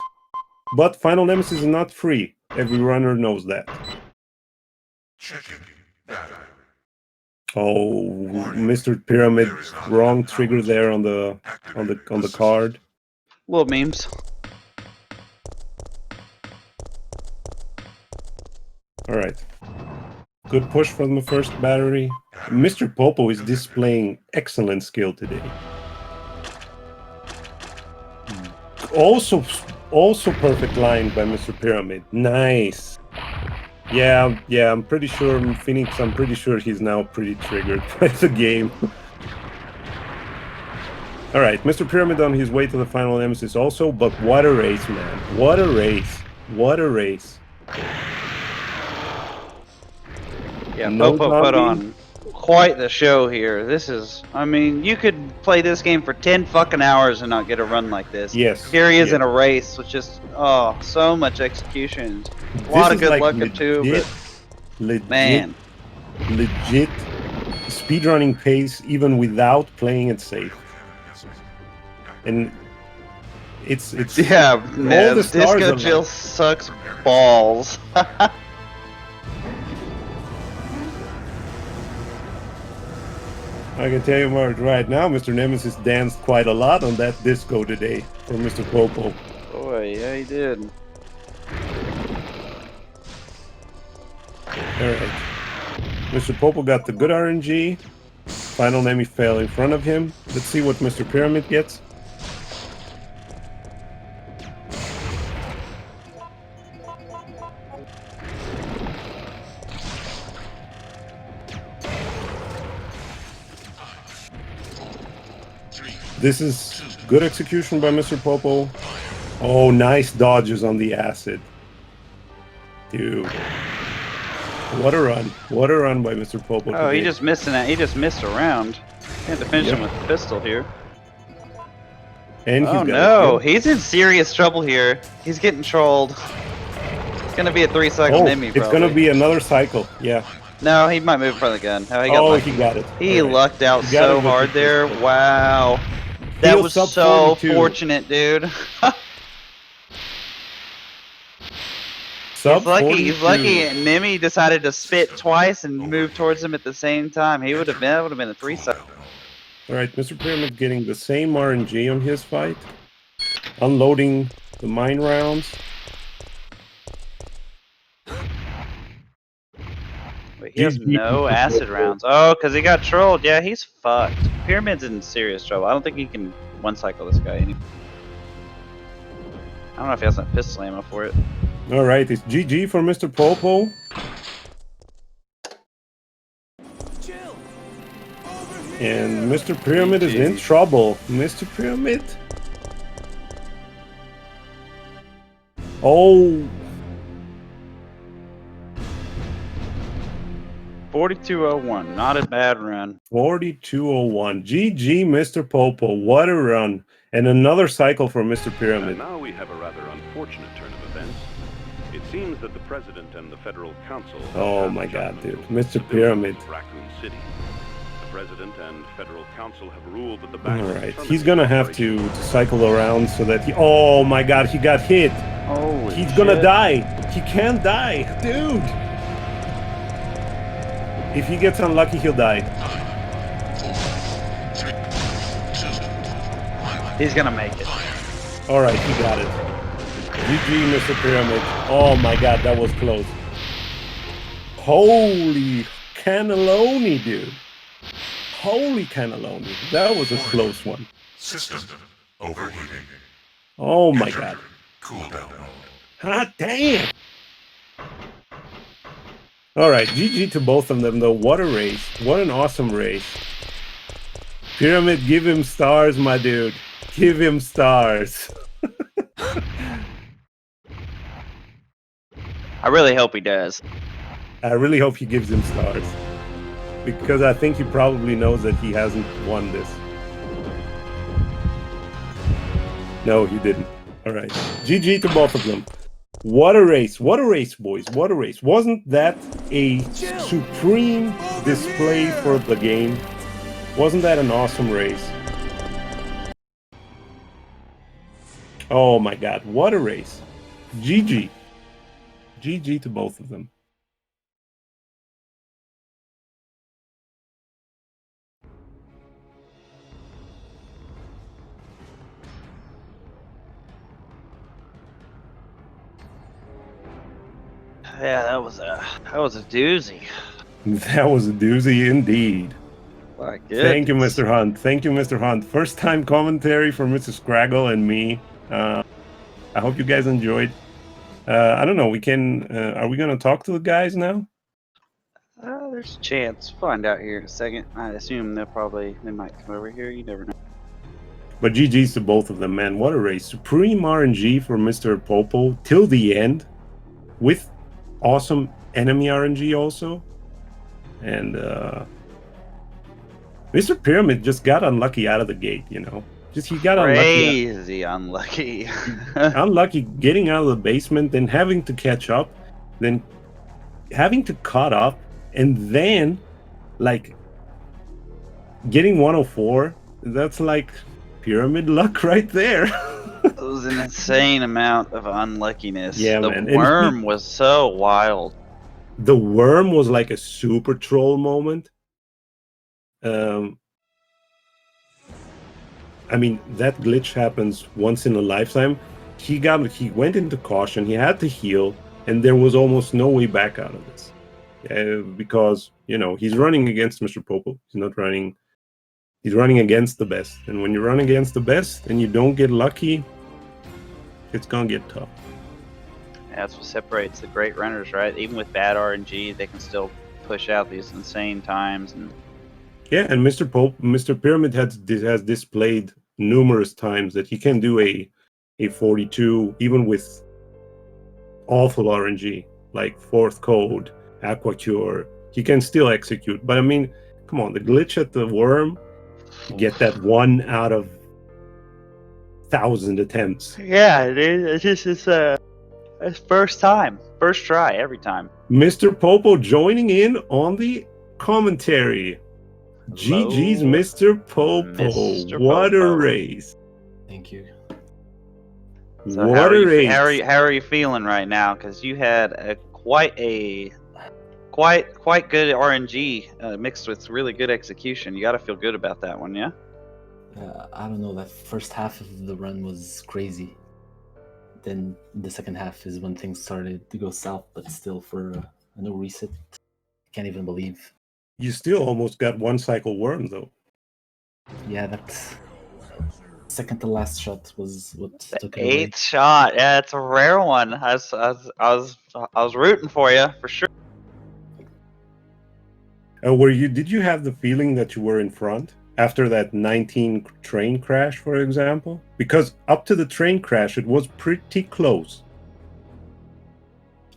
But Final Nemesis is not free. Every runner knows that. Oh, Mr. Pyramid, wrong trigger there on the card. Little memes. All right. Good push from the first battery. Mr. Popo is displaying excellent skill today. Also perfect line by Mr. Pyramid. Nice. Yeah, I'm pretty sure Phoenix, I'm pretty sure he's now pretty triggered by the game. All right, Mr. Pyramid on his way to the final nemesis also, but what a race, man. What a race. What a race. Yeah, No Popo put zombie. on quite the show here. This is, I mean, you could play this game for 10 fucking hours and not get a run like this. Yes. Here he is yes. in a race with just, oh, so much execution. A This lot of is good like luck legit, too, but man. legit speedrunning pace even without playing it safe. And it's Yeah, all man, the stars Disco are Jill like, sucks balls. I can tell you Mark, right now, Mr. Nemesis danced quite a lot on that disco today for Mr. Popo. Boy, yeah, he did. Alright. Mr. Popo got the good RNG. Final Nemi fell in front of him. Let's see what Mr. Pyramid gets. This is good execution by Mr. Popo. Oh, nice dodges on the acid. Dude. What a run. What a run by Mr. Popo Oh, today. he just missed that. He just missed a round. Had to finish him with the pistol here. And he's Oh got no, a kill. he's in serious trouble here. He's getting trolled. It's gonna be a 3-cycle Oh, Nemi, it's probably. gonna be another cycle. Yeah. No, he might move in front of the gun. Oh, he got Oh, lucky. he got it. He All right. lucked out He got so it with hard the there. pistol. Wow. That Heal was sub so 42. fortunate, dude. Sub He's lucky. 42. He's lucky. Nemi decided to spit twice and move towards him at the same time. He would have been. That would have been a 3-cycle. All right, Mr. Pyramid getting the same RNG on his fight. Unloading the mine rounds. Wait, he has GG. no acid rounds. Oh, because he got trolled. Yeah, he's fucked. Pyramid's in serious trouble. I don't think he can one-cycle this guy anymore. I don't know if he has enough pistol ammo for it. All right, it's GG for Mr. Popo. And Mr. Pyramid is in trouble. Mr. Pyramid. Oh. 4201, not a bad run. 4201. GG, Mr. Popo. What a run. And another cycle for Mr. Pyramid. And now we have a rather unfortunate turn of events. It seems that the President and the Federal Council... Oh my god, dude. Mr. Pyramid. Raccoon City. The President and Federal Council have ruled that the Alright, he's gonna have to cycle around so that he... Oh my god, he got hit. Holy He's shit. gonna die. He can't die. Dude. If he gets unlucky, he'll die. He's gonna make it. Alright, he got it. GG, Mr. Pyramid. Oh my god, that was close. Holy cannelloni, dude. Holy cannelloni. That was a close one. System overheating. Oh my god. Cooldown mode. Hot damn. Alright, GG to both of them though. What a race. What an awesome race. Pyramid, give him stars, my dude. Give him stars. I really hope he does. I really hope he gives him stars. Because I think he probably knows that he hasn't won this. No, he didn't. Alright. GG to both of them. What a race. What a race, boys. What a race. Wasn't that a supreme display for the game? Wasn't that an awesome race? Oh my god. What a race. GG. GG to both of them. Yeah, that was a doozy. That was a doozy indeed. My Thank you, goodness. Mr. Hunt. Thank you, Mr. Hunt. First time commentary for Mr. Scraggle and me. I hope you guys enjoyed. I don't know. We can. Are we gonna talk to the guys now? There's a chance. Find out here in a second. I assume they might come over here. You never know. But GG's to both of them, man. What a race. Supreme RNG for MrPoPo till the end, with awesome enemy RNG also. And Mr. Pyramid just got unlucky out of the gate, you know. Just he got Crazy unlucky. unlucky getting out of the basement, then having to catch up, then having to cut up, and then like getting 104. That's like Pyramid luck right there. It was an insane amount of unluckiness. Yeah, the man. And worm was so wild. The worm was like a super troll moment. I mean, that glitch happens once in a lifetime. He went into caution. He had to heal, and there was almost no way back out of this, because you know he's running against MrPoPo. He's not running. He's running against the best, and when you run against the best and you don't get lucky, it's gonna get tough. That's what separates the great runners, right? Even with bad RNG, they can still push out these insane times. And yeah, and Mr. Pyramid has displayed numerous times that he can do a 42 even with awful RNG like Fourth Code, Aqua Cure. He can still execute. But I mean, come on, the glitch at the worm, you get that 1 out of 1,000 attempts. yeah, it's first time, first try every time. MrPoPo joining in on the commentary. GG's MrPoPo. Mr. What a Popo. race. Thank you. So What a race. how are you feeling right now? Because you had quite good RNG mixed with really good execution. You got to feel good about that one, yeah. I don't know. That first half of the run was crazy. Then the second half is when things started to go south, but still for a no reset. Can't even believe. You still almost got one cycle worm though. Yeah, that second to last shot was what took it away. Eighth shot, yeah, it's a rare one. I was rooting for you for sure. Did you have the feeling that you were in front after that 19 train crash, for example? Because up to the train crash, it was pretty close.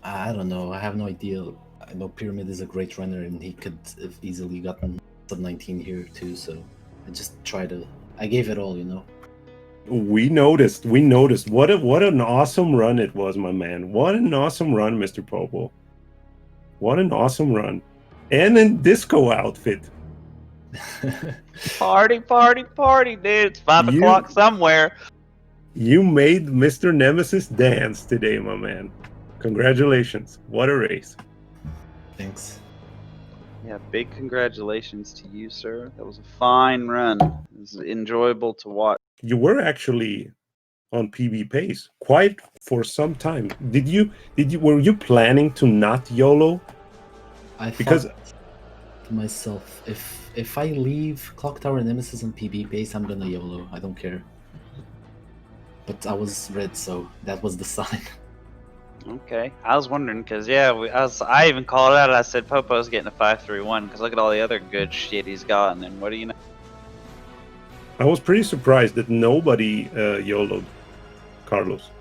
I don't know. I have no idea. I know Pyramid is a great runner, and he could have easily gotten sub 19 here too. So I just tried to. I gave it all, you know. We noticed. What an awesome run it was, my man. What an awesome run, MrPoPo. What an awesome run. And in disco outfit. Party, dude! It's 5 o'clock somewhere. You made Mr. Nemesis dance today, my man. Congratulations. What a race. Thanks. Yeah, big congratulations to you, sir. That was a fine run. It was enjoyable to watch. You were actually on PB pace quite for some time. Were you planning to not YOLO? I thought to myself, if I leave Clock Tower Nemesis on PB base, I'm gonna YOLO. I don't care. But I was red, so that was the sign. Okay, I was wondering because I even called it out. I said Popo's getting a 5-3-1 because look at all the other good shit he's gotten. And what do you know? I was pretty surprised that nobody YOLO'd Carlos.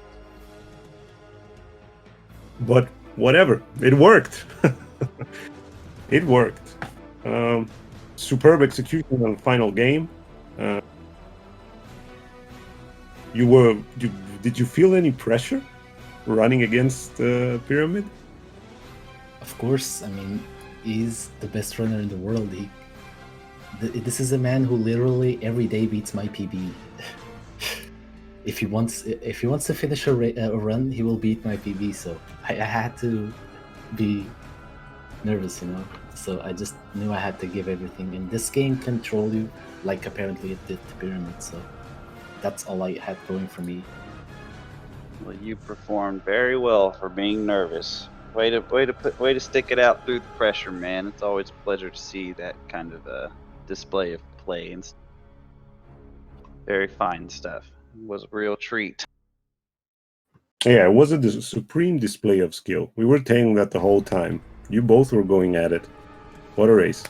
But whatever, it worked. It worked. Superb execution on the final game. Did you feel any pressure running against Pyramid? Of course. I mean, he's the best runner in the world. This is a man who literally every day beats my PB. If he wants to finish a run, he will beat my PB. So I had to be nervous, you know. So I just knew I had to give everything. And this game can troll you, like apparently it did to Pyramid. So that's all I had going for me. Well, you performed very well for being nervous. Way to stick it out through the pressure, man. It's always a pleasure to see that kind of display of play and very fine stuff. It was a real treat. Yeah, it was a supreme display of skill. We were saying that the whole time. You both were going at it. What a race.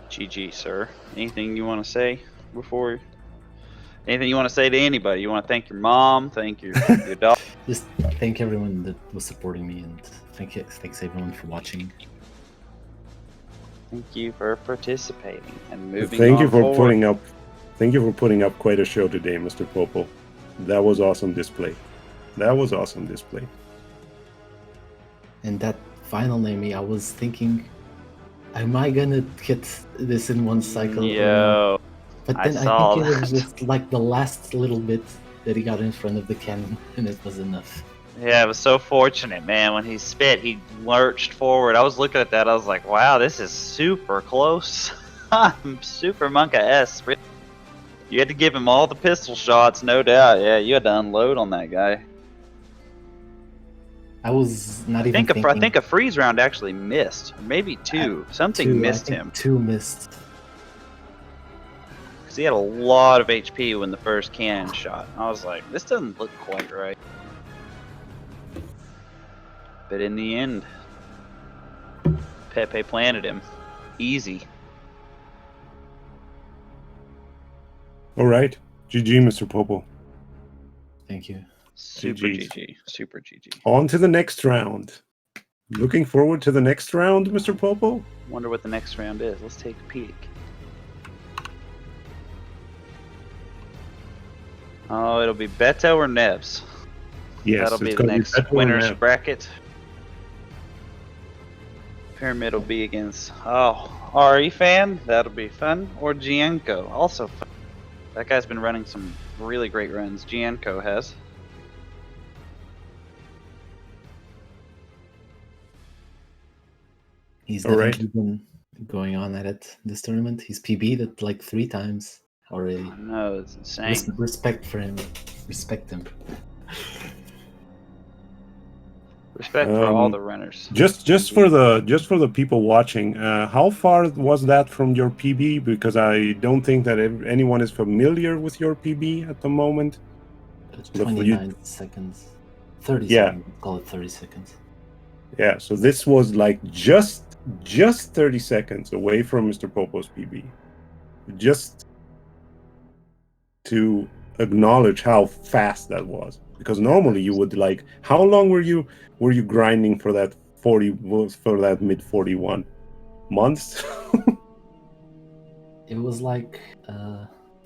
GG, sir. Anything you want to say? before? Anything you want to say to anybody? You want to thank your mom? Thank your dog? Just thank everyone that was supporting me, and thanks everyone for watching. Thank you for participating and moving Thank you on for forward. putting up. Thank you for putting up quite a show today, Mr. Popo. That was awesome display. That was awesome display. And that final Nami, I was thinking, am I gonna get this in one cycle or not? Yo, But I then I saw think it was that. just like the last little bit that he got in front of the cannon, and it was enough. Yeah, it was so fortunate, man. When he spit, he lurched forward. I was looking at that. I was like, wow, this is super close. I'm super Monka S. You had to give him all the pistol shots, no doubt. Yeah, you had to unload on that guy. I was not I even think thinking. a freeze round actually missed, or maybe two. Something missed him Two missed. because he had a lot of HP when the first cannon shot. I was like, this doesn't look quite right. But in the end, Pepe planted him. Easy. All right. GG, Mr. Popo. Thank you. Super GG's. GG. Super GG. On to the next round. Looking forward to the next round, Mr. Popo? Wonder what the next round is. Let's take a peek. Oh, it'll be Beto or Nebs. Yes, That'll be it's the gonna be next Beto and winner's Neb. bracket. Pyramid will be against RE fan. That'll be fun. Or Gianco, also fun. That guy's been running some really great runs. Gianco has. He's All right. definitely been going on at it this tournament. He's PB'd it like 3 times already. I know, it's insane. Respect for him. Respect him. Respect for all the runners. Just for the people watching, how far was that from your PB? Because I don't think that anyone is familiar with your PB at the moment. 29 seconds. 30 Yeah. seconds. Call it 30 seconds. Yeah, so this was like just 30 seconds away from Mr. Popo's PB. Just to acknowledge how fast that was, because normally you would like. How long were you grinding for that mid 41 months? It was like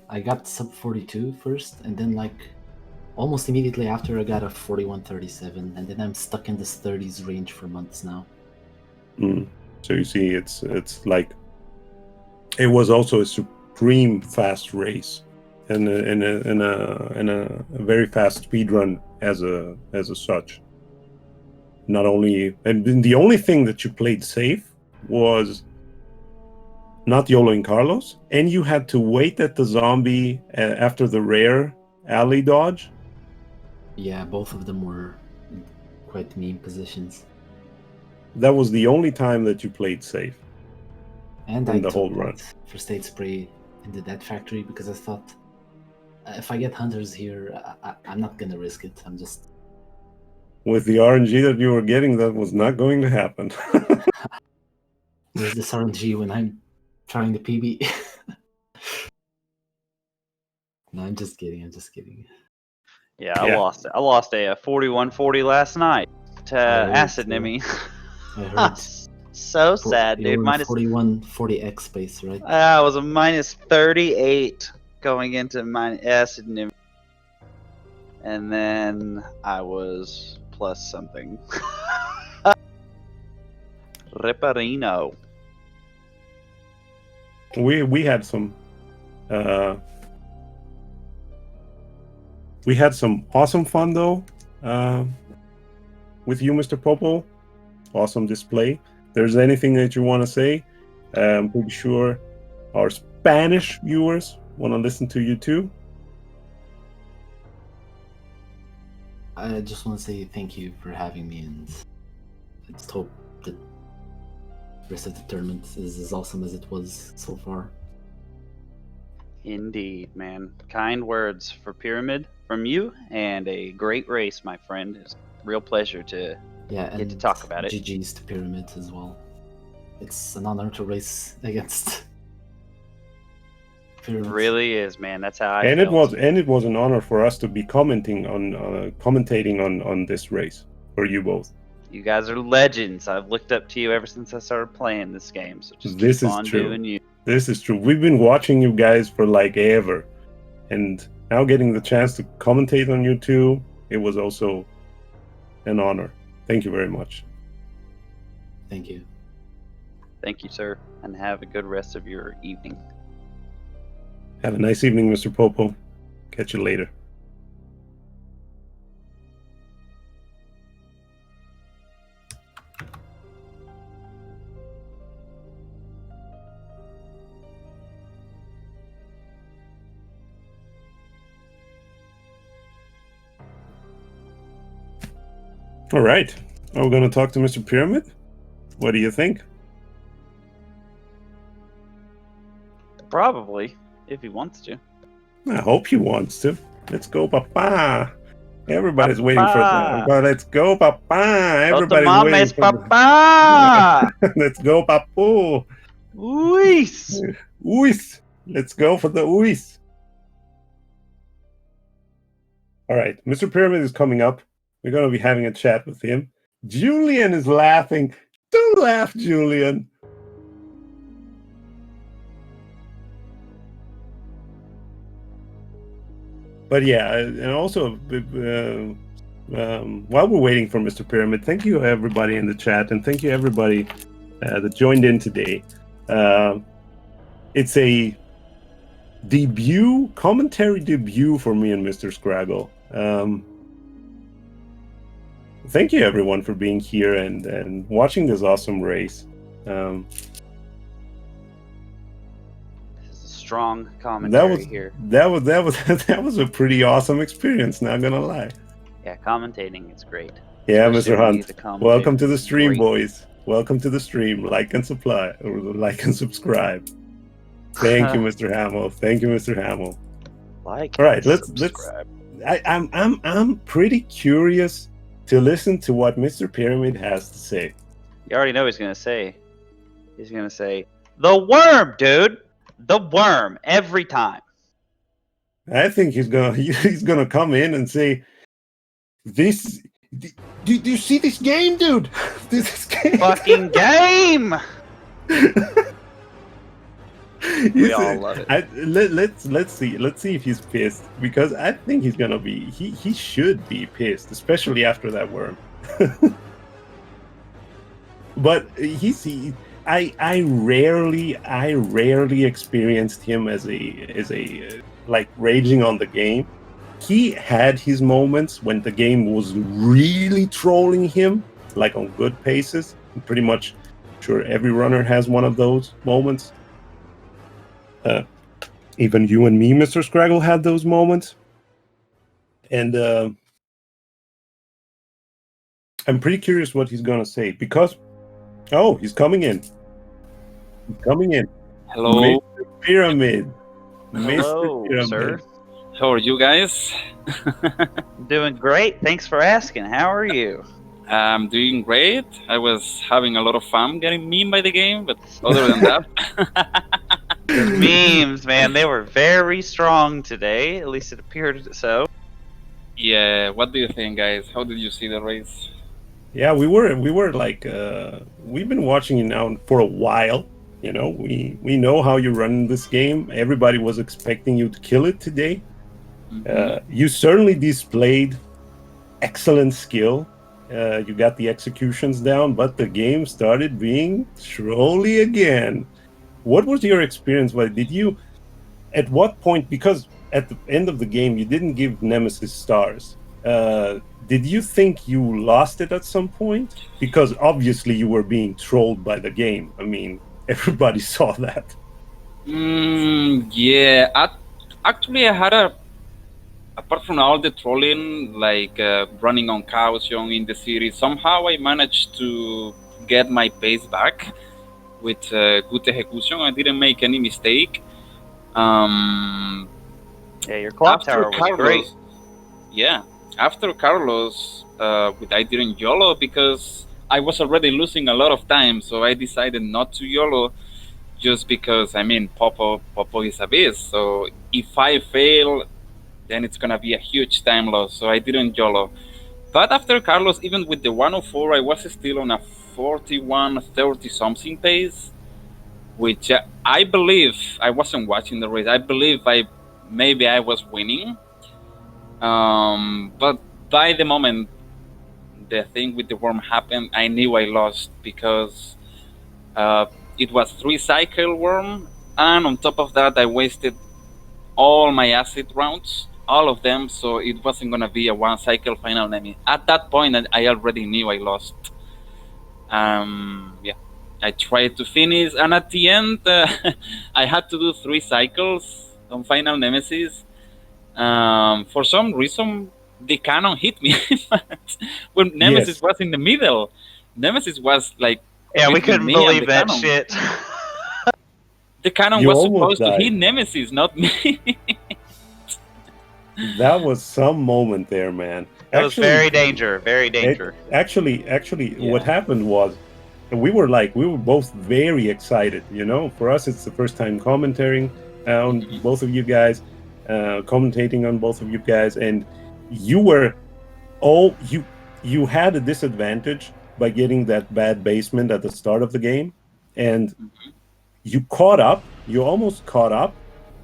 I got sub 42 first, and then like almost immediately after I got a 41.37, and then I'm stuck in this 30s range for months now. So you see, it's like it was also a supreme fast race, and a very fast speed run as a such. Not only, and the only thing that you played safe was not YOLOing Carlos, and you had to wait at the zombie after the rare alley dodge. Yeah, both of them were in quite meme positions. That was the only time that you played safe. And in I the took whole run. that for state spray in the dead factory because I thought if I get hunters here, I'm not gonna risk it. I'm just With the RNG that you were getting, that was not going to happen. where's this RNG when I'm trying the PB? No, I'm just kidding. I'm just kidding. Yeah, I lost it. I lost a 41-40 last night to Acid so. Nimi. I heard. So sad, You dude. were Minus 40x space, right? I was a minus 38 going into my Acid Nimi. And then I was plus something. Riparino. We had some we had some awesome fun though with you, Mr. Popo. Awesome display. If there's anything that you want to say, I'm pretty sure our Spanish viewers want to listen to you too. I just want to say thank you for having me, and I just hope that the rest of the tournament is as awesome as it was so far. Indeed, man. Kind words for Pyramid from you, and a great race, my friend. It's a real pleasure to get to talk about it. GG's to Pyramid as well. It's an honor to race against Pyramids. really is, man. That's how I And felt. it was an honor for us to be commentating on this race for you both. You guys are legends. I've looked up to you ever since I started playing this game. So just This keep is on true. doing you. This is true. We've been watching you guys for like ever, and now getting the chance to commentate on you two, it was also an honor. Thank you very much. Thank you. Thank you, sir, and have a good rest of your evening. Have a nice evening, Mr. Popo. Catch you later. All right. Are we going to talk to Mr. Pyramid? What do you think? Probably, if he wants to. I hope he wants to. Let's go, Papa. Everybody's waiting for Papa. that. But let's go, Papa. Everybody's Mames, waiting for Papa! Let's go, Papu. Luis! Uis. Let's go for the Uis. All right. Mr. Pyramid is coming up. We're going to be having a chat with him. Julian is laughing. Don't laugh, Julian. But yeah, and also while we're waiting for Mr. Pyramid, thank you everybody in the chat, and thank you everybody that joined in today. It's a commentary debut for me and Mr. Scraggle. Thank you everyone for being here and watching this awesome race. Strong commentary here. That was a pretty awesome experience, not gonna lie. Yeah, commentating is great. Yeah, Especially Mr. when you Hunt. get to commentate. Welcome to the stream, Great. boys. Welcome to the stream. Like and subscribe. Thank you, Mr. Hamill. Thank you, Mr. Hamill. Like. All right, and let's. subscribe. I'm pretty curious to listen to what Mr. Pyramid has to say. You already know what he's gonna say. He's gonna say, "The worm, dude. The worm every time." I think he's gonna come in and say, "This, do you see this game, dude? This game, Fucking game." We all love it. Let's see if he's pissed, because I think he's gonna be. He should be pissed, especially after that worm. But I rarely experienced him as a like raging on the game. He had his moments when the game was really trolling him, like on good paces. I'm pretty much sure every runner has one of those moments. Even you and me, Mr. Scraggle, had those moments. And I'm pretty curious what he's gonna say, because he's coming in. Hello. Mr. Pyramid. Hello, Mr. Pyramid. sir. How are you guys? Doing great. Thanks for asking. How are you? I'm doing great. I was having a lot of fun getting memed by the game, but other than that... The memes, man, they were very strong today. At least it appeared so. Yeah, what do you think, guys? How did you see the race? Yeah, we were like we've been watching you now for a while. You know, we know how you run this game. Everybody was expecting you to kill it today. You certainly displayed excellent skill. You got the executions down, but the game started being trolly again. What was your experience? Did you, at what point, because at the end of the game you didn't give Nemesis stars, did you think you lost it at some point? Because obviously you were being trolled by the game. I mean, everybody saw that. Yeah, actually I had apart from all the trolling, like running on caution in the city, somehow I managed to get my pace back with good execution. I didn't make any mistake. Yeah, your clock tower was great. Yeah, after Carlos, I didn't YOLO because I was already losing a lot of time, so I decided not to YOLO just because I mean Popo is a beast. So if I fail, then it's gonna be a huge time loss. So I didn't YOLO. But after Carlos, even with the 104, I was still on a 41-30 something pace, which I believe I wasn't watching the race. I believe maybe I was winning. But by the moment the thing with the worm happened, I knew I lost because it was 3-cycle worm, and on top of that, I wasted all my acid rounds, all of them, so it wasn't gonna be a 1-cycle final enemy. At that point, I already knew I lost. Yeah, I tried to finish, and at the end, I had to do 3 cycles on Final Nemesis. For some reason, the cannon hit me when Nemesis was in the middle. Nemesis was like, Yeah, we between couldn't me and believe the that cannon. shit. The cannon You was almost supposed to died. hit Nemesis, not me. That was some moment there, man. It was very danger. Actually, what happened was, we were both very excited. You know, for us, it's the first time commentating on both of you guys, commentating on both of you guys, and you were you had a disadvantage by getting that bad basement at the start of the game, and you caught up. You almost caught up.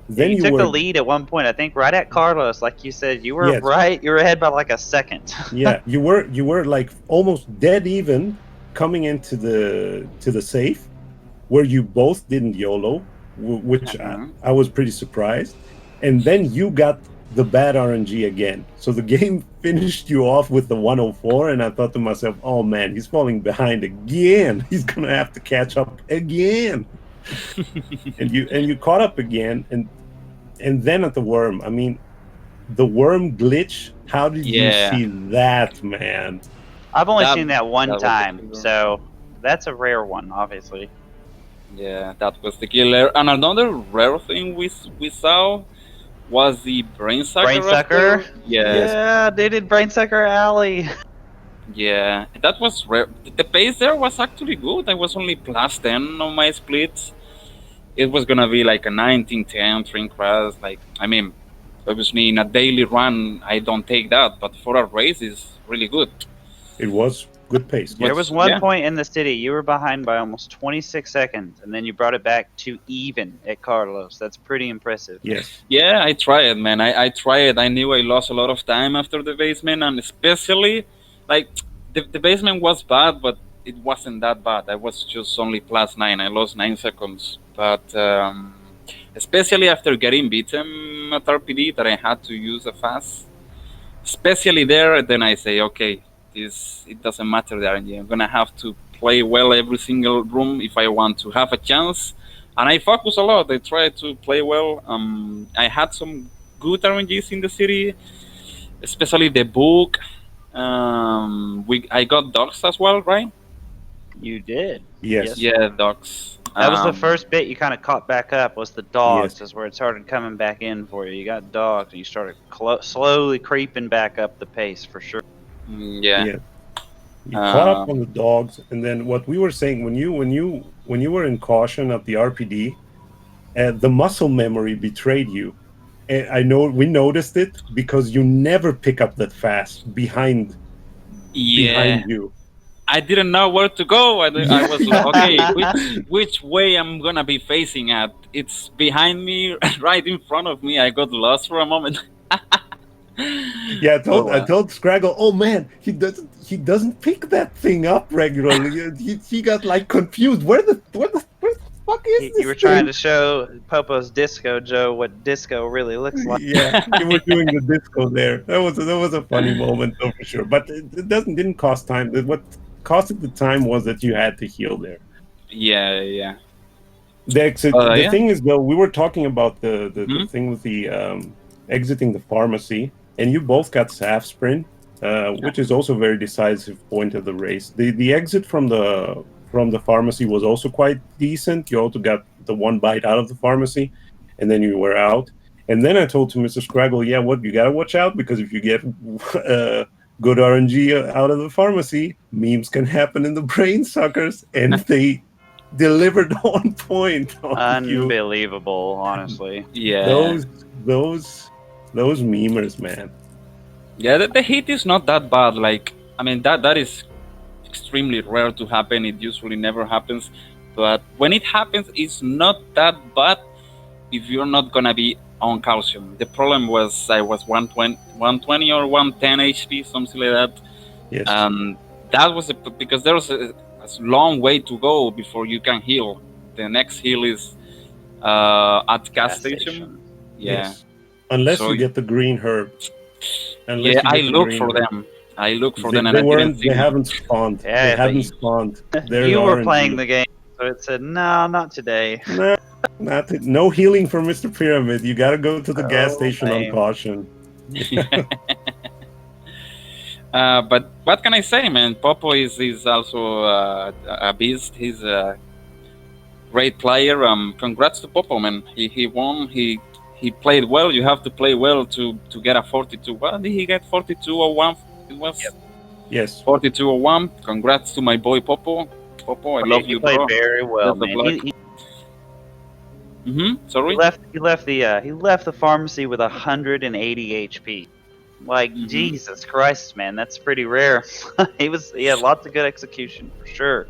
Then you took were the lead at one point, I think, right at Carlos. Like you said, you were you were ahead by like a second. Yeah, you were like almost dead even coming into the safe, where you both didn't YOLO, which I was pretty surprised. And then you got the bad RNG again. So the game finished you off with the 104, and I thought to myself, oh man, he's falling behind again. He's gonna have to catch up again. and you caught up again, and then at the worm, I mean, the worm glitch, how did you see that, man? I've only seen that one time, so that's a rare one, obviously. Yeah, that was the killer. And another rare thing we saw was the brain sucker. Yeah, they did brain sucker alley. Yeah, that was rare. The pace there was actually good. I was only +10 on my splits. It was gonna be like a 19-10 train crash. Like, I mean, obviously in a daily run, I don't take that, but for a race, it's really good. It was good pace. There was one point in the city you were behind by almost 26 seconds, and then you brought it back to even at Carlos. That's pretty impressive. Yes. Yeah, I tried, man. I tried. I knew I lost a lot of time after the basement, and especially, like, the basement was bad, but it wasn't that bad. I was just only +9. I lost 9 seconds. But especially after getting beaten at RPD, that I had to use a fast. Especially there, then I say, okay, it doesn't matter the RNG. I'm gonna have to play well every single room if I want to have a chance. And I focus a lot. I try to play well. I had some good RNGs in the city, especially the book. I got dogs as well, right? You did. Yes. Yeah, dogs. That was the first bit you kind of caught back up, was the dogs. Is where it started coming back in for you. You got dogs, and you started slowly creeping back up the pace for sure. Yeah. You caught up on the dogs, and then what we were saying, when you were in caution at the RPD, the muscle memory betrayed you. And I know we noticed it because you never pick up that fast behind you. I didn't know where to go. I was like, okay, which way I'm gonna be facing at? It's behind me, right in front of me. I got lost for a moment. Yeah, I told Scraggle, oh man, he doesn't pick that thing up regularly. he got like confused. Where the fuck is this? You were trying to show Popo's disco Joe what disco really looks like. Yeah, you were doing the disco there. That was a funny moment, though, for sure. But it didn't cost time. What costed the time was that you had to heal there. Yeah. The thing is, though, we were talking about the thing with the exiting the pharmacy, and you both got SAF sprint, which is also a very decisive point of the race. The exit from the pharmacy was also quite decent. You also got the one bite out of the pharmacy, and then you were out. And then I told to Mr. Scraggle, yeah, you gotta watch out, because if you get good RNG out of the pharmacy, memes can happen in the brain suckers, and delivered on point. On you. Unbelievable, honestly. Yeah. Those memers, man. Yeah, the hit is not that bad. Like, I mean, that is extremely rare to happen. It usually never happens. But when it happens, it's not that bad if you're not gonna be on calcium. The problem was I was 120 or 110 HP, something like that. Yes. That was because there was a long way to go before you can heal. The next heal is at gas station. Yeah. Yes. Unless So you get the green herb. Unless yeah, you I get the look green for herb. them. I look for They, them, and they I didn't weren't. see They them. haven't spawned. Yeah, they but haven't you- spawned. They're You were RNG. playing the game, so it said, no, not today. Nah, no healing for Mr. Pyramid. You got to go to the gas Oh, station on lame. caution. But what can I say, man? Popo is also a beast. He's a great player. Congrats to Popo, man. He won. He played well. You have to play well to get a 42. What did he get? 4201. It was Yes. 4201. Congrats to my boy Popo. Popo, I love He you, played bro. very well, Best of man. luck. Sorry. He left the pharmacy with 180 HP. Like Jesus Christ, man, that's pretty rare. he had lots of good execution for sure.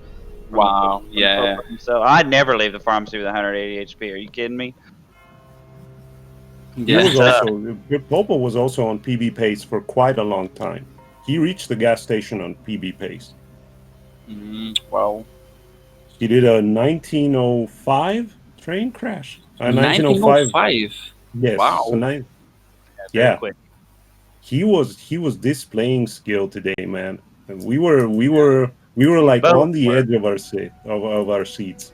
Wow. Yeah. So I'd never leave the pharmacy with 180 HP. Are you kidding me? He was Yeah. also Popo was also on PB pace for quite a long time. He reached the gas station on PB pace. Wow. He did a 1905 train crash. 1905. Yes. Wow. So Very quick. He was displaying skill today, man. And we were like both on the were. edge of our seats.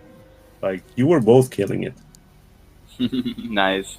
Like you were both killing it. Nice.